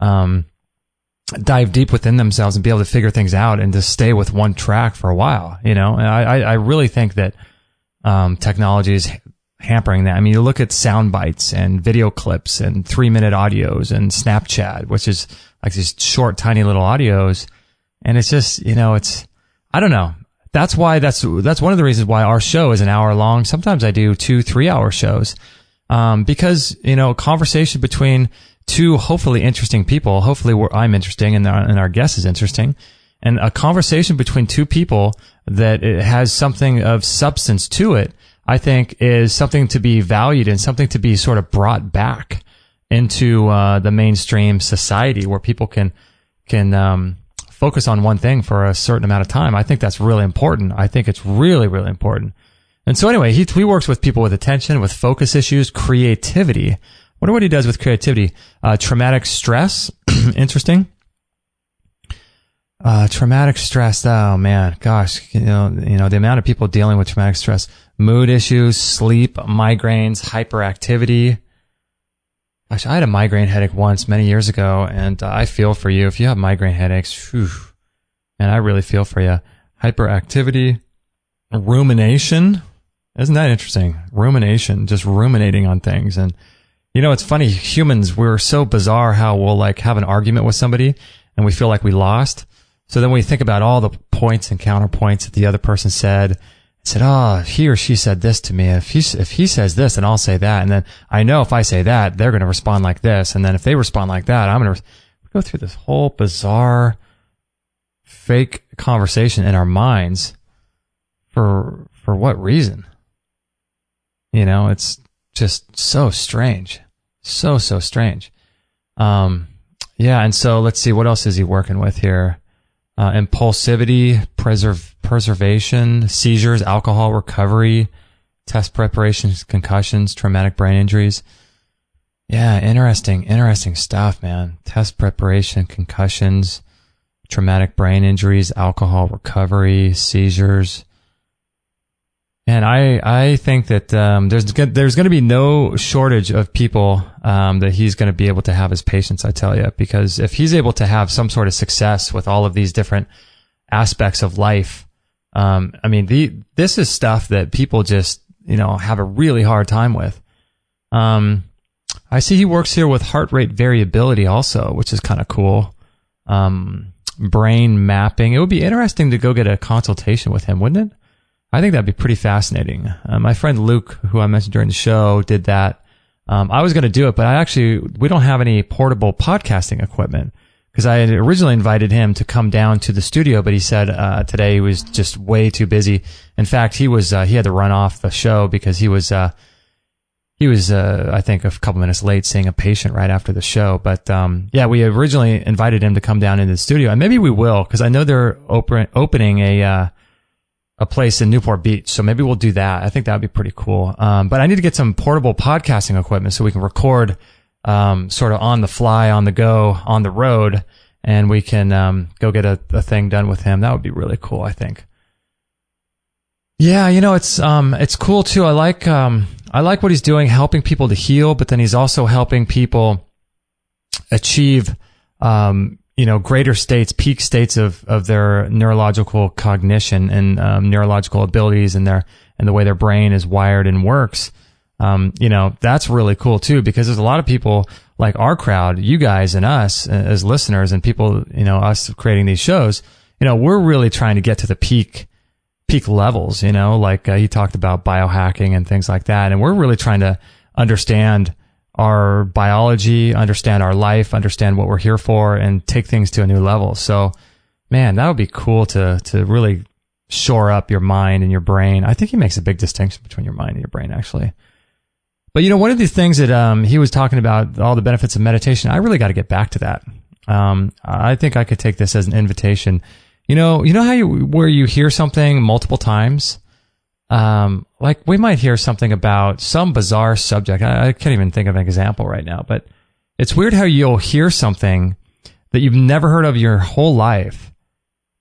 dive deep within themselves and be able to figure things out and to stay with one track for a while, And I really think that technology is hampering that. I mean, you look at sound bites and video clips and 3-minute audios and Snapchat, which is like these short, tiny little audios. And it's just, I don't know. That's why that's one of the reasons why our show is an hour long. Sometimes I do 2-3 hour shows. Because, conversation between two hopefully interesting people, hopefully I'm interesting and our guest is interesting, and a conversation between two people that it has something of substance to it, I think is something to be valued and something to be sort of brought back into the mainstream society where people can focus on one thing for a certain amount of time. I think that's really important. I think it's really, really important. And so anyway, he works with people with attention, with focus issues, creativity. I wonder what he does with creativity. Traumatic stress. Interesting. Traumatic stress. Oh man, gosh, you know, the amount of people dealing with traumatic stress, mood issues, sleep, migraines, hyperactivity. Gosh, I had a migraine headache once many years ago, and I feel for you. If you have migraine headaches, whew, man, I really feel for you. Hyperactivity, rumination. Isn't that interesting? Rumination, just ruminating on things. And, you know, it's funny, humans, we're so bizarre how we'll like have an argument with somebody and we feel like we lost. So then we think about all the points and counterpoints that the other person said, oh, he or she said this to me. If he says this, then I'll say that. And then I know if I say that, they're going to respond like this. And then if they respond like that, I'm going to go through this whole bizarre fake conversation in our minds for what reason? You know, it's just so strange. So strange. Yeah. And so let's see, what else is he working with here? Impulsivity, preservation, seizures, alcohol recovery, test preparations, concussions, traumatic brain injuries. Yeah, interesting stuff, man. Test preparation, concussions, traumatic brain injuries, alcohol recovery, seizures. And I think that there's going to be no shortage of people that he's going to be able to have as patients, I tell you, because if he's able to have some sort of success with all of these different aspects of life, I mean, this is stuff that people just, you know, have a really hard time with. I see he works here with heart rate variability also, which is kind of cool. Brain mapping. It would be interesting to go get a consultation with him, wouldn't it? I think that'd be pretty fascinating. My friend Luke, who I mentioned during the show, did that. I was going to do it, but we don't have any portable podcasting equipment because I had originally invited him to come down to the studio, but he said today he was just way too busy. In fact, he had to run off the show because he was I think a couple minutes late seeing a patient right after the show. But yeah, we originally invited him to come down into the studio, and maybe we will because I know they're opening a place in Newport Beach. So maybe we'll do that. I think that would be pretty cool. But I need to get some portable podcasting equipment so we can record sort of on the fly, on the go, on the road, and we can go get a thing done with him. That would be really cool, I think. Yeah, you know, it's cool too. I like what he's doing, helping people to heal, but then he's also helping people achieve greater states, peak states of their neurological cognition and neurological abilities and the way their brain is wired and works. That's really cool too, because there's a lot of people like our crowd, you guys and us as listeners and people, us creating these shows, we're really trying to get to the peak levels, like you talked about biohacking and things like that. And we're really trying to understand our biology, understand our life, understand what we're here for, and take things to a new level. So, man, that would be cool to really shore up your mind and your brain. I think he makes a big distinction between your mind and your brain, actually. But, one of these things that he was talking about, all the benefits of meditation, I really got to get back to that. I think I could take this as an invitation. You know how where you hear something multiple times? Like we might hear something about some bizarre subject. I can't even think of an example right now, but it's weird how you'll hear something that you've never heard of your whole life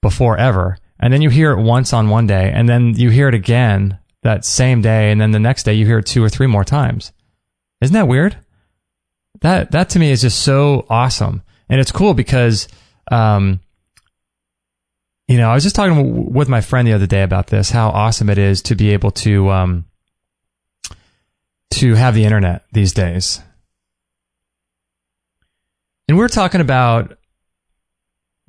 before ever. And then you hear it once on one day, and then you hear it again that same day. And then the next day you hear it 2 or 3 more times. Isn't that weird? That to me is just so awesome. And it's cool because, I was just talking with my friend the other day about this, how awesome it is to be able to have the internet these days. And we're talking about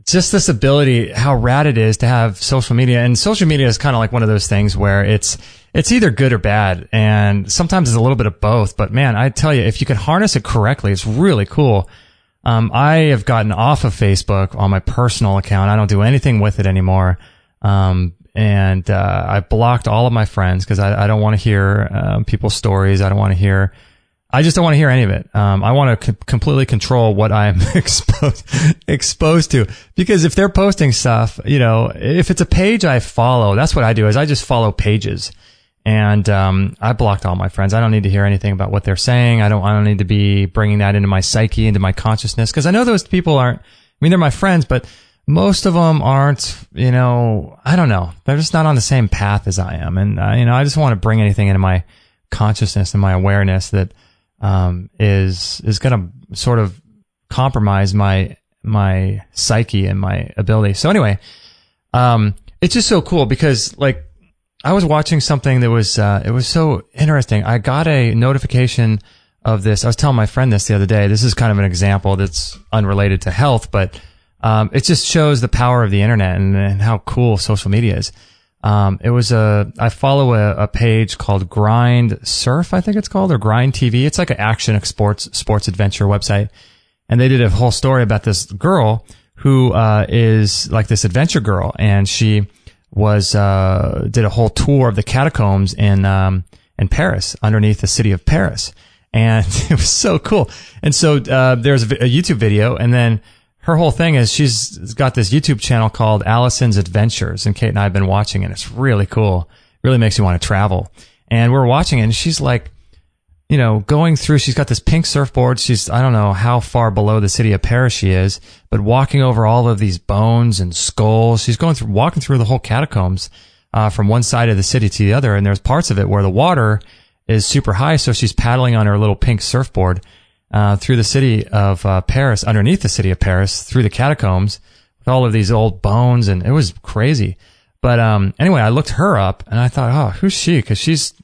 just this ability, how rad it is to have social media. And social media is kind of like one of those things where it's either good or bad. And sometimes it's a little bit of both. But man, I tell you, if you can harness it correctly, it's really cool. I have gotten off of Facebook on my personal account. I don't do anything with it anymore. I blocked all of my friends because I don't want to hear people's stories. I don't want to hear I just don't want to hear any of it. I want to completely control what I'm exposed to, because if they're posting stuff, if it's a page I follow, that's what I do is I just follow pages. And I blocked all my friends. I don't need to hear anything about what they're saying. I don't need to be bringing that into my psyche, into my consciousness, because I know those people aren't. I mean, they're my friends, but most of them aren't. I don't know. They're just not on the same path as I am, and I just want to bring anything into my consciousness and my awareness that is going to sort of compromise my psyche and my ability. So anyway, it's just so cool because like. I was watching something that was, it was so interesting. I got a notification of this. I was telling my friend this the other day. This is kind of an example that's unrelated to health, but, it just shows the power of the internet and how cool social media is. I follow a page called Grind Surf, I think it's called, or Grind TV. It's like an action sports adventure website. And they did a whole story about this girl who, is like this adventure girl, and she did a whole tour of the catacombs in Paris, underneath the city of Paris. And it was so cool. And so, there's a YouTube video, and then her whole thing is she's got this YouTube channel called Allison's Adventures, and Kate and I have been watching it. It's really cool. Really makes you want to travel. And we're watching it, and she's like, going through, she's got this pink surfboard. I don't know how far below the city of Paris she is, but walking over all of these bones and skulls. She's walking through the whole catacombs, from one side of the city to the other. And there's parts of it where the water is super high. So she's paddling on her little pink surfboard, through the city of, Paris, underneath the city of Paris, through the catacombs with all of these old bones. And it was crazy. But, anyway, I looked her up and I thought, oh, who's she? Cause she's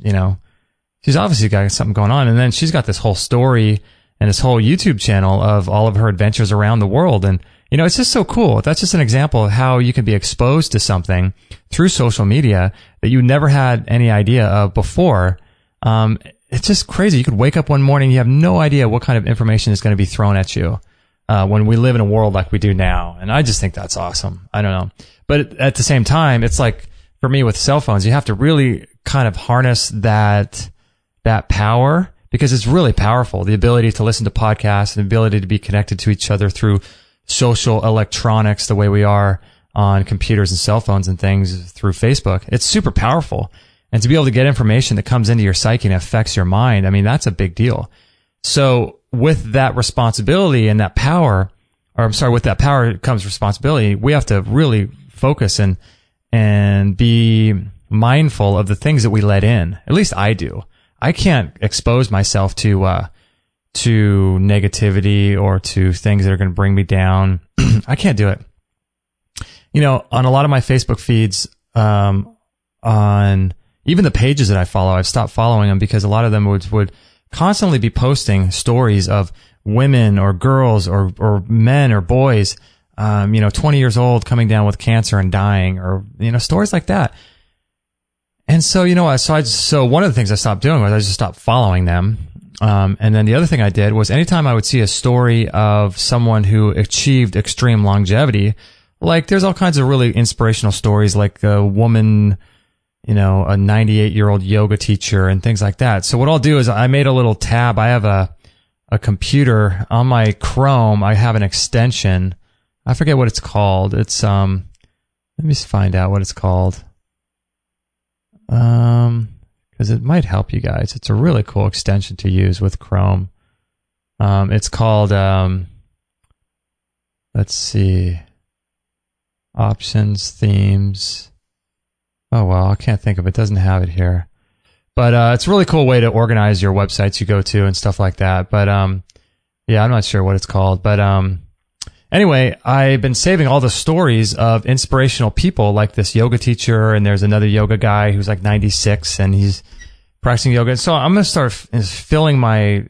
obviously got something going on. And then she's got this whole story and this whole YouTube channel of all of her adventures around the world. And, it's just so cool. That's just an example of how you can be exposed to something through social media that you never had any idea of before. It's just crazy. You could wake up one morning, you have no idea what kind of information is going to be thrown at you, when we live in a world like we do now. And I just think that's awesome. I don't know. But at the same time, it's like, for me with cell phones, you have to really kind of harness that power, because it's really powerful. The ability to listen to podcasts, and the ability to be connected to each other through social electronics, the way we are on computers and cell phones and things through Facebook. It's super powerful. And to be able to get information that comes into your psyche and affects your mind, I mean, that's a big deal. So with that responsibility and that power, with that power comes responsibility. We have to really focus and be mindful of the things that we let in. At least I do. I can't expose myself to negativity or to things that are going to bring me down. I can't do it. On a lot of my Facebook feeds, on even the pages that I follow, I've stopped following them because a lot of them would constantly be posting stories of women or girls or men or boys, 20 years old coming down with cancer and dying, or, stories like that. And so, so one of the things I stopped doing was I just stopped following them. And then the other thing I did was anytime I would see a story of someone who achieved extreme longevity, like there's all kinds of really inspirational stories, like a woman, a 98-year-old yoga teacher and things like that. So what I'll do is I made a little tab. I have a computer on my Chrome. I have an extension. I forget what it's called. It's, let me find out what it's called. Because it might help you guys. It's a really cool extension to use with Chrome. It's called, let's see, options, themes. Oh, well, I can't think of it. It doesn't have it here. But it's a really cool way to organize your websites you go to and stuff like that. But yeah, I'm not sure what it's called. But anyway, I've been saving all the stories of inspirational people like this yoga teacher, and there's another yoga guy who's like 96 and he's practicing yoga. And so I'm going to start filling my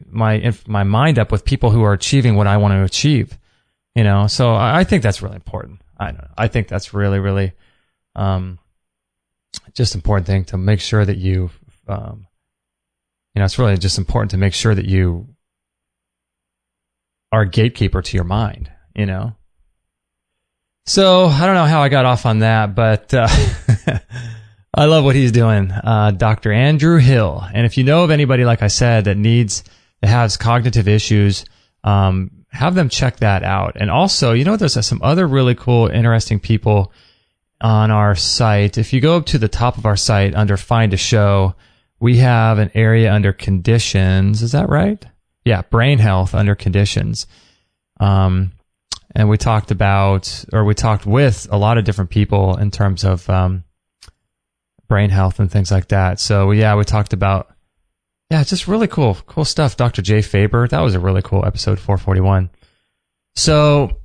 mind up with people who are achieving what I want to achieve. So I think that's really important. I think that's really, really just important thing to make sure that you, it's really just important to make sure that you are a gatekeeper to your mind, So I don't know how I got off on that, but I love what he's doing, Dr. Andrew Hill. And if you know of anybody, like I said, that that has cognitive issues, have them check that out. And also, there's some other really cool, interesting people on our site. If you go up to the top of our site under Find a Show, we have an area under Conditions. Is that right? Yeah, Brain Health under Conditions. And we talked with a lot of different people in terms of brain health and things like that. So yeah, we talked about just really cool stuff. Dr. Jay Faber, that was a really cool episode 441. So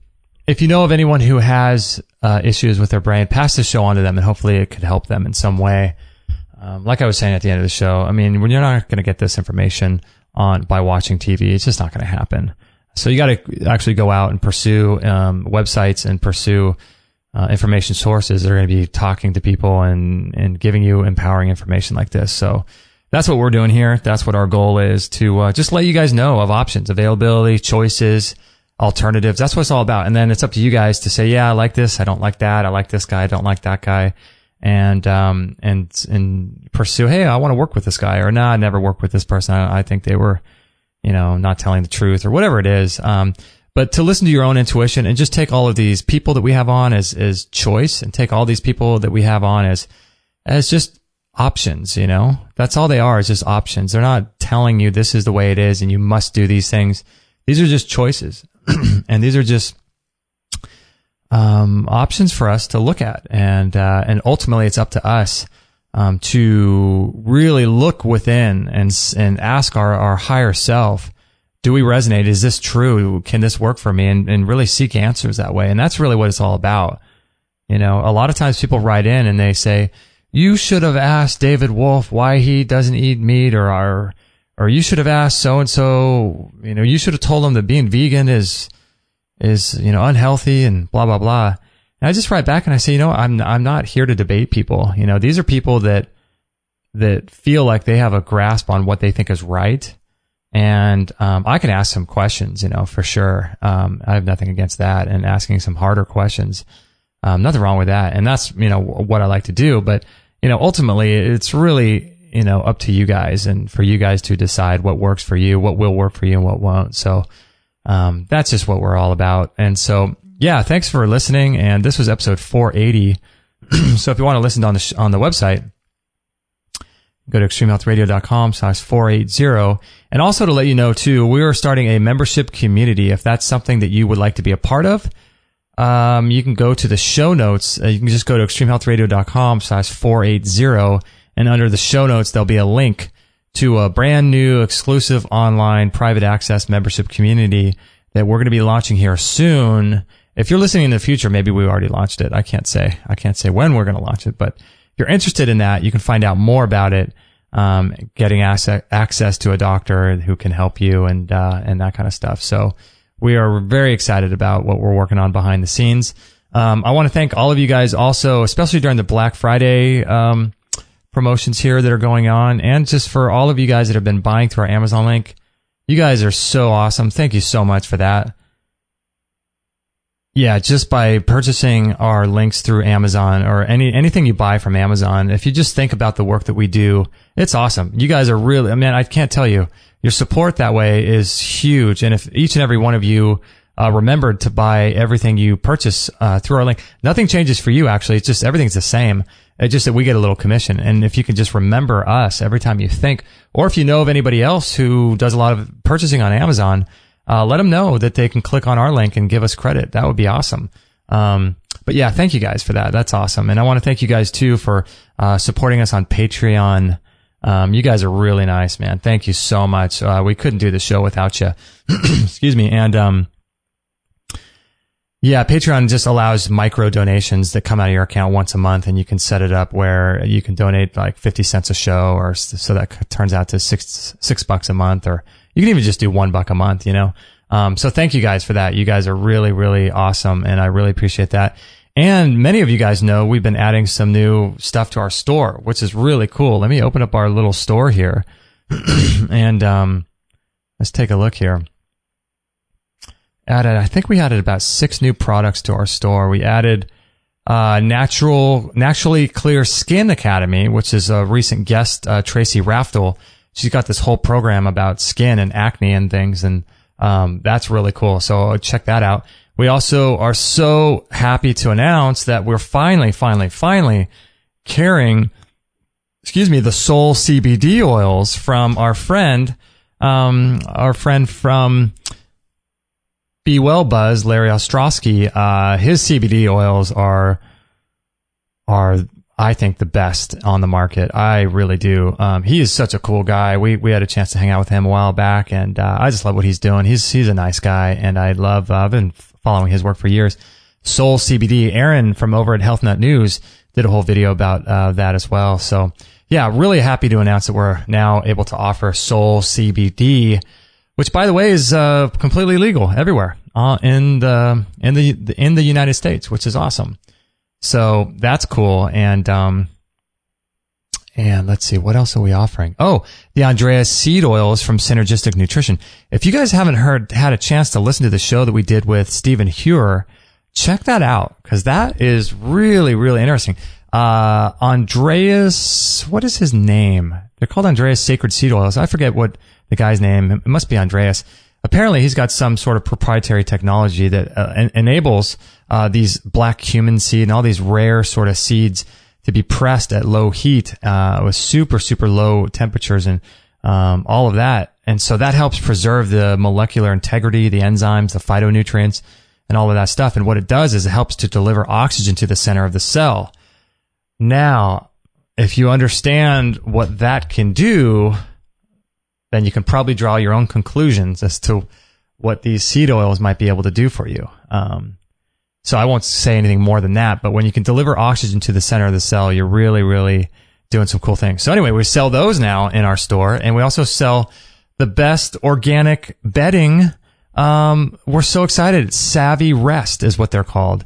if you know of anyone who has issues with their brain, pass the show on to them, and hopefully it could help them in some way. Like I was saying at the end of the show, I mean, when you're not going to get this information by watching TV, it's just not going to happen. So you got to actually go out and pursue websites and pursue information sources that are going to be talking to people and giving you empowering information like this. So that's what we're doing here. That's what our goal is, to just let you guys know of options, availability, choices, alternatives. That's what it's all about. And then it's up to you guys to say, yeah, I like this, I don't like that, I like this guy, I don't like that guy. And pursue, hey, I want to work with this guy, or I never worked with this person. I think they were, not telling the truth, or whatever it is. But to listen to your own intuition and just take all of these people that we have on as choice, and take all these people that we have on as just options, That's all they are, is just options. They're not telling you this is the way it is and you must do these things. These are just choices. And these are just options for us to look at, and ultimately it's up to us to really look within and ask our higher self, do we resonate? Is this true? Can this work for me? And really seek answers that way. And that's really what it's all about. A lot of times people write in and they say, you should have asked David Wolf why he doesn't eat meat, or you should have asked so and so, you should have told him that being vegan is unhealthy and blah blah blah. And I just write back and I say, I'm not here to debate people. These are people that feel like they have a grasp on what they think is right, and I can ask some questions, for sure. I have nothing against that, and asking some harder questions, nothing wrong with that. And that's what I like to do. But ultimately, it's really up to you guys, and for you guys to decide what works for you, what will work for you, and what won't. So that's just what we're all about. And so, yeah, thanks for listening. And this was episode 480. So if you want to listen on the website, go to extremehealthradio.com/480. And also to let you know too, we are starting a membership community. If that's something that you would like to be a part of, you can go to the show notes. You can just go to extremehealthradio.com/480. And under the show notes, there'll be a link to a brand new exclusive online private access membership community that we're going to be launching here soon. If you're listening in the future, maybe we already launched it. I can't say when we're going to launch it, but if you're interested in that, you can find out more about it, getting access to a doctor who can help you and that kind of stuff. So we are very excited about what we're working on behind the scenes. I want to thank all of you guys also, especially during the Black Friday, promotions here that are going on, and just for all of you guys that have been buying through our Amazon link. You guys are so awesome. Thank you so much for that. Yeah, just by purchasing our links through Amazon, or anything you buy from Amazon, if you just think about the work that we do, it's awesome. You guys are really, I can't tell you, your support that way is huge. And if each and every one of you remembered to buy everything you purchase through our link, nothing changes for you, actually. It's just everything's the same. It's just that we get a little commission. And if you can just remember us every time you think, or if you know of anybody else who does a lot of purchasing on Amazon, let them know that they can click on our link and give us credit. That would be awesome. But yeah, thank you guys for that. That's awesome. And I want to thank you guys too for supporting us on Patreon. You guys are really nice, man. Thank you so much. We couldn't do the show without you. Excuse me. And yeah, Patreon just allows micro donations that come out of your account once a month, and you can set it up where you can donate like 50 cents a show, or so that turns out to $6 a month, or you can even just do $1 a month, So thank you guys for that. You guys are really, really awesome, and I really appreciate that. And many of you guys know we've been adding some new stuff to our store, which is really cool. Let me open up our little store here, and let's take a look here. I think we added about 6 new products to our store. We added Naturally Clear Skin Academy, which is a recent guest, Tracy Raftel. she's got this whole program about skin and acne and things. And, that's really cool. So check that out. We also are so happy to announce that we're finally carrying, the Soul CBD oils from our friend from Be Well Buzz, Larry Ostrowski. His CBD oils are, I think, the best on the market. I really do. He is such a cool guy. We had a chance to hang out with him a while back, and I just love what he's doing. He's a nice guy, and I've been following his work for years. Soul CBD. Aaron from over at Health Nut News did a whole video about that as well. So yeah, really happy to announce that we're now able to offer Soul CBD, which, by the way, is completely legal everywhere in the United States, which is awesome. So that's cool. And let's see, what else are we offering? Oh, the Andreas seed oils from Synergistic Nutrition. If you guys haven't had a chance to listen to the show that we did with Stephen Huer, check that out, because that is really, really interesting. Andreas, what is his name? They're called Andreas Sacred Seed Oils. I forget what the guy's name. It must be Andreas. Apparently, he's got some sort of proprietary technology that enables these black cumin seed and all these rare sort of seeds to be pressed at low heat with super, super low temperatures and all of that. And so that helps preserve the molecular integrity, the enzymes, the phytonutrients, and all of that stuff. And what it does is it helps to deliver oxygen to the center of the cell. Now, if you understand what that can do, then you can probably draw your own conclusions as to what these seed oils might be able to do for you. So I won't say anything more than that, but when you can deliver oxygen to the center of the cell, you're really, really doing some cool things. So anyway, we sell those now in our store, and we also sell the best organic bedding. We're so excited. Savvy Rest is what they're called.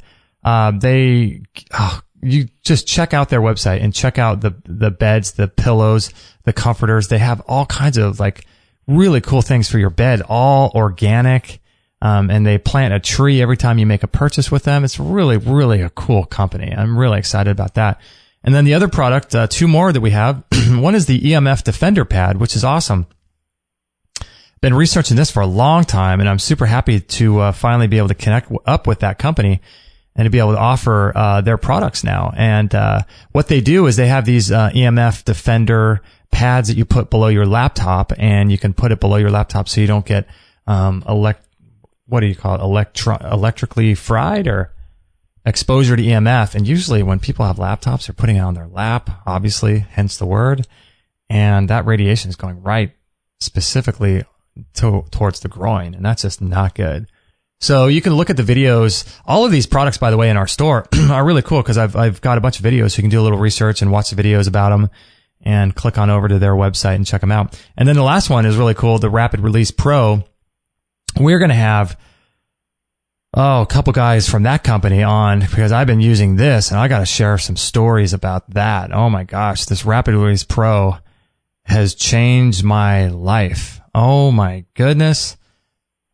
You just check out their website and check out the beds, the pillows, the comforters. They have all kinds of like really cool things for your bed, all organic. And they plant a tree every time you make a purchase with them. It's really, really a cool company. I'm really excited about that. And then the other product, two more that we have. One is the EMF Defender Pad, which is awesome. Been researching this for a long time, and I'm super happy to finally be able to connect up with that company and to be able to offer their products now. And what they do is they have these EMF Defender pads that you put below your laptop, and you can put it below your laptop so you don't get electrically fried or exposure to EMF. And usually when people have laptops, they're putting it on their lap, obviously, hence the word. And that radiation is going right specifically towards the groin, and that's just not good. So you can look at the videos. All of these products, by the way, in our store are really cool because I've got a bunch of videos, so you can do a little research and watch the videos about them and click on over to their website and check them out. And then the last one is really cool, the Rapid Release Pro. We're going to have a couple guys from that company on because I've been using this, and I got to share some stories about that. Oh my gosh, this Rapid Release Pro has changed my life. Oh my goodness.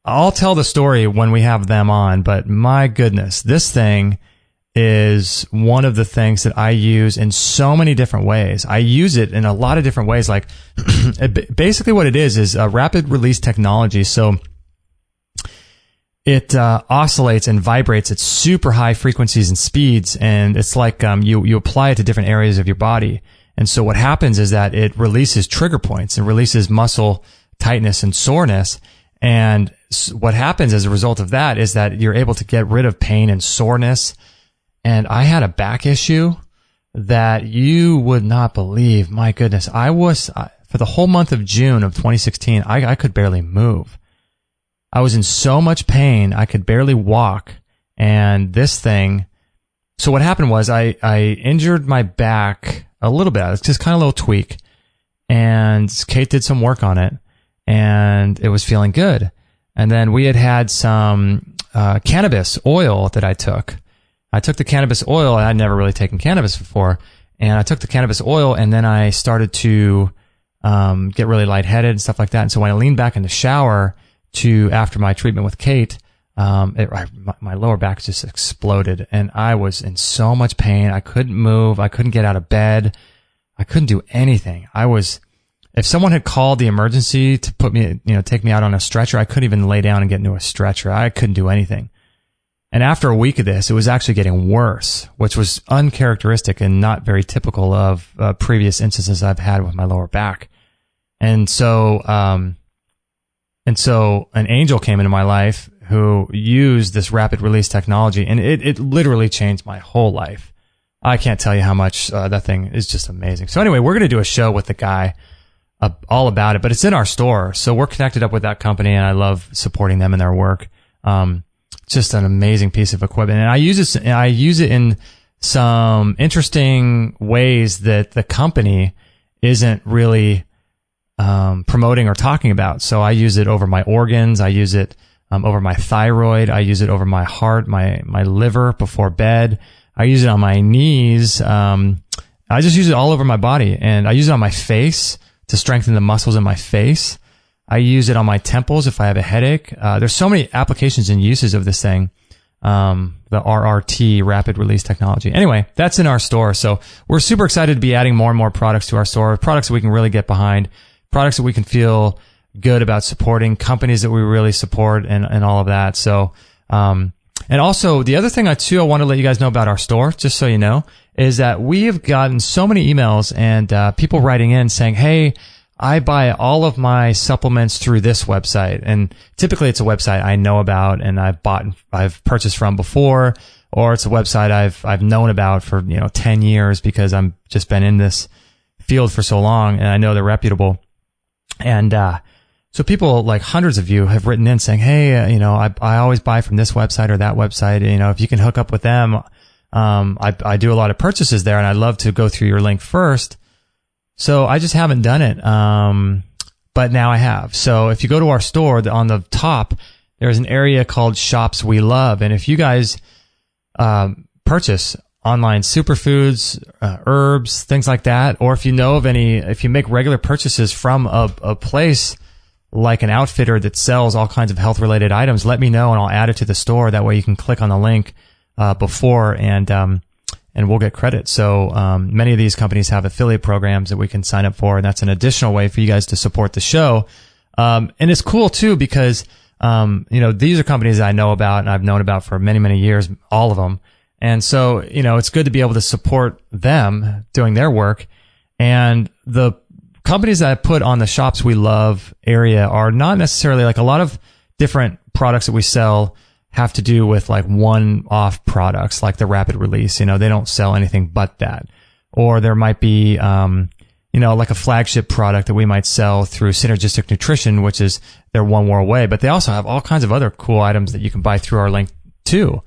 I'll tell the story when we have them on, but my goodness, this thing is one of the things that I use in so many different ways. I use it in a lot of different ways. Like basically what it is a rapid release technology. So it oscillates and vibrates at super high frequencies and speeds, and it's like you apply it to different areas of your body. And so what happens is that it releases trigger points and releases muscle tightness and soreness. And what happens as a result of that is that you're able to get rid of pain and soreness. And I had a back issue that you would not believe. My goodness. I was, for the whole month of June of 2016, I could barely move. I was in so much pain, I could barely walk. And this thing, so what happened was I injured my back a little bit. It's just kind of a little tweak. And Kate did some work on it, and it was feeling good. And then we had some cannabis oil that I took. I took the cannabis oil, and I'd never really taken cannabis before. And I took the cannabis oil, and then I started to get really lightheaded and stuff like that. And so when I leaned back in the shower after my treatment with Kate, my lower back just exploded, and I was in so much pain. I couldn't move. I couldn't get out of bed. I couldn't do anything. I was if someone had called the emergency to put me, take me out on a stretcher, I couldn't even lay down and get into a stretcher. I couldn't do anything. And after a week of this, it was actually getting worse, which was uncharacteristic and not very typical of previous instances I've had with my lower back. And so an angel came into my life who used this rapid release technology, and it literally changed my whole life. I can't tell you how much that thing is just amazing. So anyway, we're going to do a show with the guy all about it, but it's in our store. So we're connected up with that company, and I love supporting them in their work. Just an amazing piece of equipment. And I use it in some interesting ways that the company isn't really promoting or talking about. So I use it over my organs. I use it over my thyroid. I use it over my heart, my liver before bed. I use it on my knees. I just use it all over my body, and I use it on my face to strengthen the muscles in my face. I use it on my temples if I have a headache. There's so many applications and uses of this thing, the RRT, rapid release technology. Anyway, that's in our store. So we're super excited to be adding more and more products to our store, products that we can really get behind, products that we can feel good about supporting, companies that we really support, and all of that. So, and also the other thing I want to let you guys know about our store, just so you know, is that we have gotten so many emails and people writing in saying, hey, I buy all of my supplements through this website. And typically it's a website I know about and I've purchased from before, or it's a website I've known about for, 10 years because I'm just been in this field for so long and I know they're reputable. And, so people, like hundreds of you, have written in saying, hey, I always buy from this website or that website. If you can hook up with them, I do a lot of purchases there and I'd love to go through your link first. So I just haven't done it. But now I have. So if you go to our store, on the top, there's an area called Shops We Love. And if you guys, purchase online superfoods, herbs, things like that, or if you know of if you make regular purchases from a place like an outfitter that sells all kinds of health-related items, let me know and I'll add it to the store. That way you can click on the link before and we'll get credit. So many of these companies have affiliate programs that we can sign up for, and that's an additional way for you guys to support the show. And it's cool too because these are companies that I know about and I've known about for many, many years, all of them. And so, it's good to be able to support them doing their work. And the companies that I put on the Shops We Love area are not necessarily like a lot of different products that we sell have to do with like one-off products like the rapid release. They don't sell anything but that. Or there might be, like a flagship product that we might sell through Synergistic Nutrition, which is their One World Way. But they also have all kinds of other cool items that you can buy through our link too.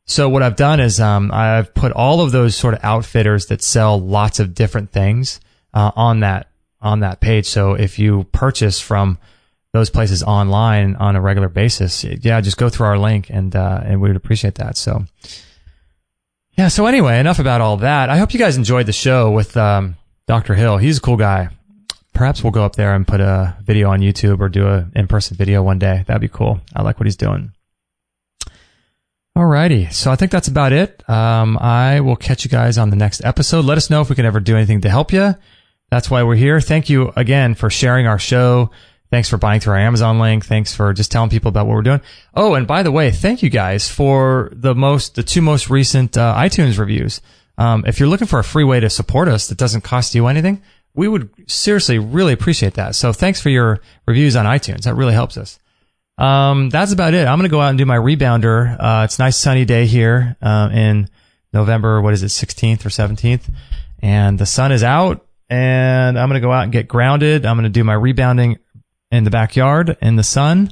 So what I've done is I've put all of those sort of outfitters that sell lots of different things on that page. So if you purchase from those places online on a regular basis, just go through our link and we would appreciate that. So yeah. So anyway, enough about all that. I hope you guys enjoyed the show with Dr. Hill. He's a cool guy. Perhaps we'll go up there and put a video on YouTube or do a in-person video one day. That'd be cool. I like what he's doing. Alrighty. So I think that's about it. I will catch you guys on the next episode. Let us know if we can ever do anything to help you. That's why we're here. Thank you again for sharing our show. Thanks for buying through our Amazon link. Thanks for just telling people about what we're doing. Oh, and by the way, thank you guys for the two most recent iTunes reviews. If you're looking for a free way to support us that doesn't cost you anything, we would seriously really appreciate that. So thanks for your reviews on iTunes. That really helps us. That's about it. I'm going to go out and do my rebounder. It's a nice sunny day here in November, 16th or 17th? And the sun is out, and I'm going to go out and get grounded. I'm going to do my rebounding in the backyard in the sun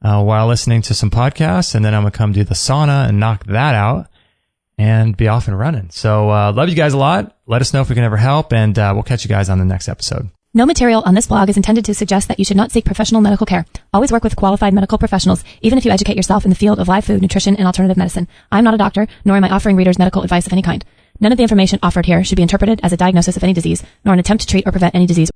while listening to some podcasts, and then I'm going to come do the sauna and knock that out and be off and running. So love you guys a lot. Let us know if we can ever help, and we'll catch you guys on the next episode. No material on this blog is intended to suggest that you should not seek professional medical care. Always work with qualified medical professionals, even if you educate yourself in the field of live food, nutrition, and alternative medicine. I'm not a doctor, nor am I offering readers medical advice of any kind. None of the information offered here should be interpreted as a diagnosis of any disease, nor an attempt to treat or prevent any disease.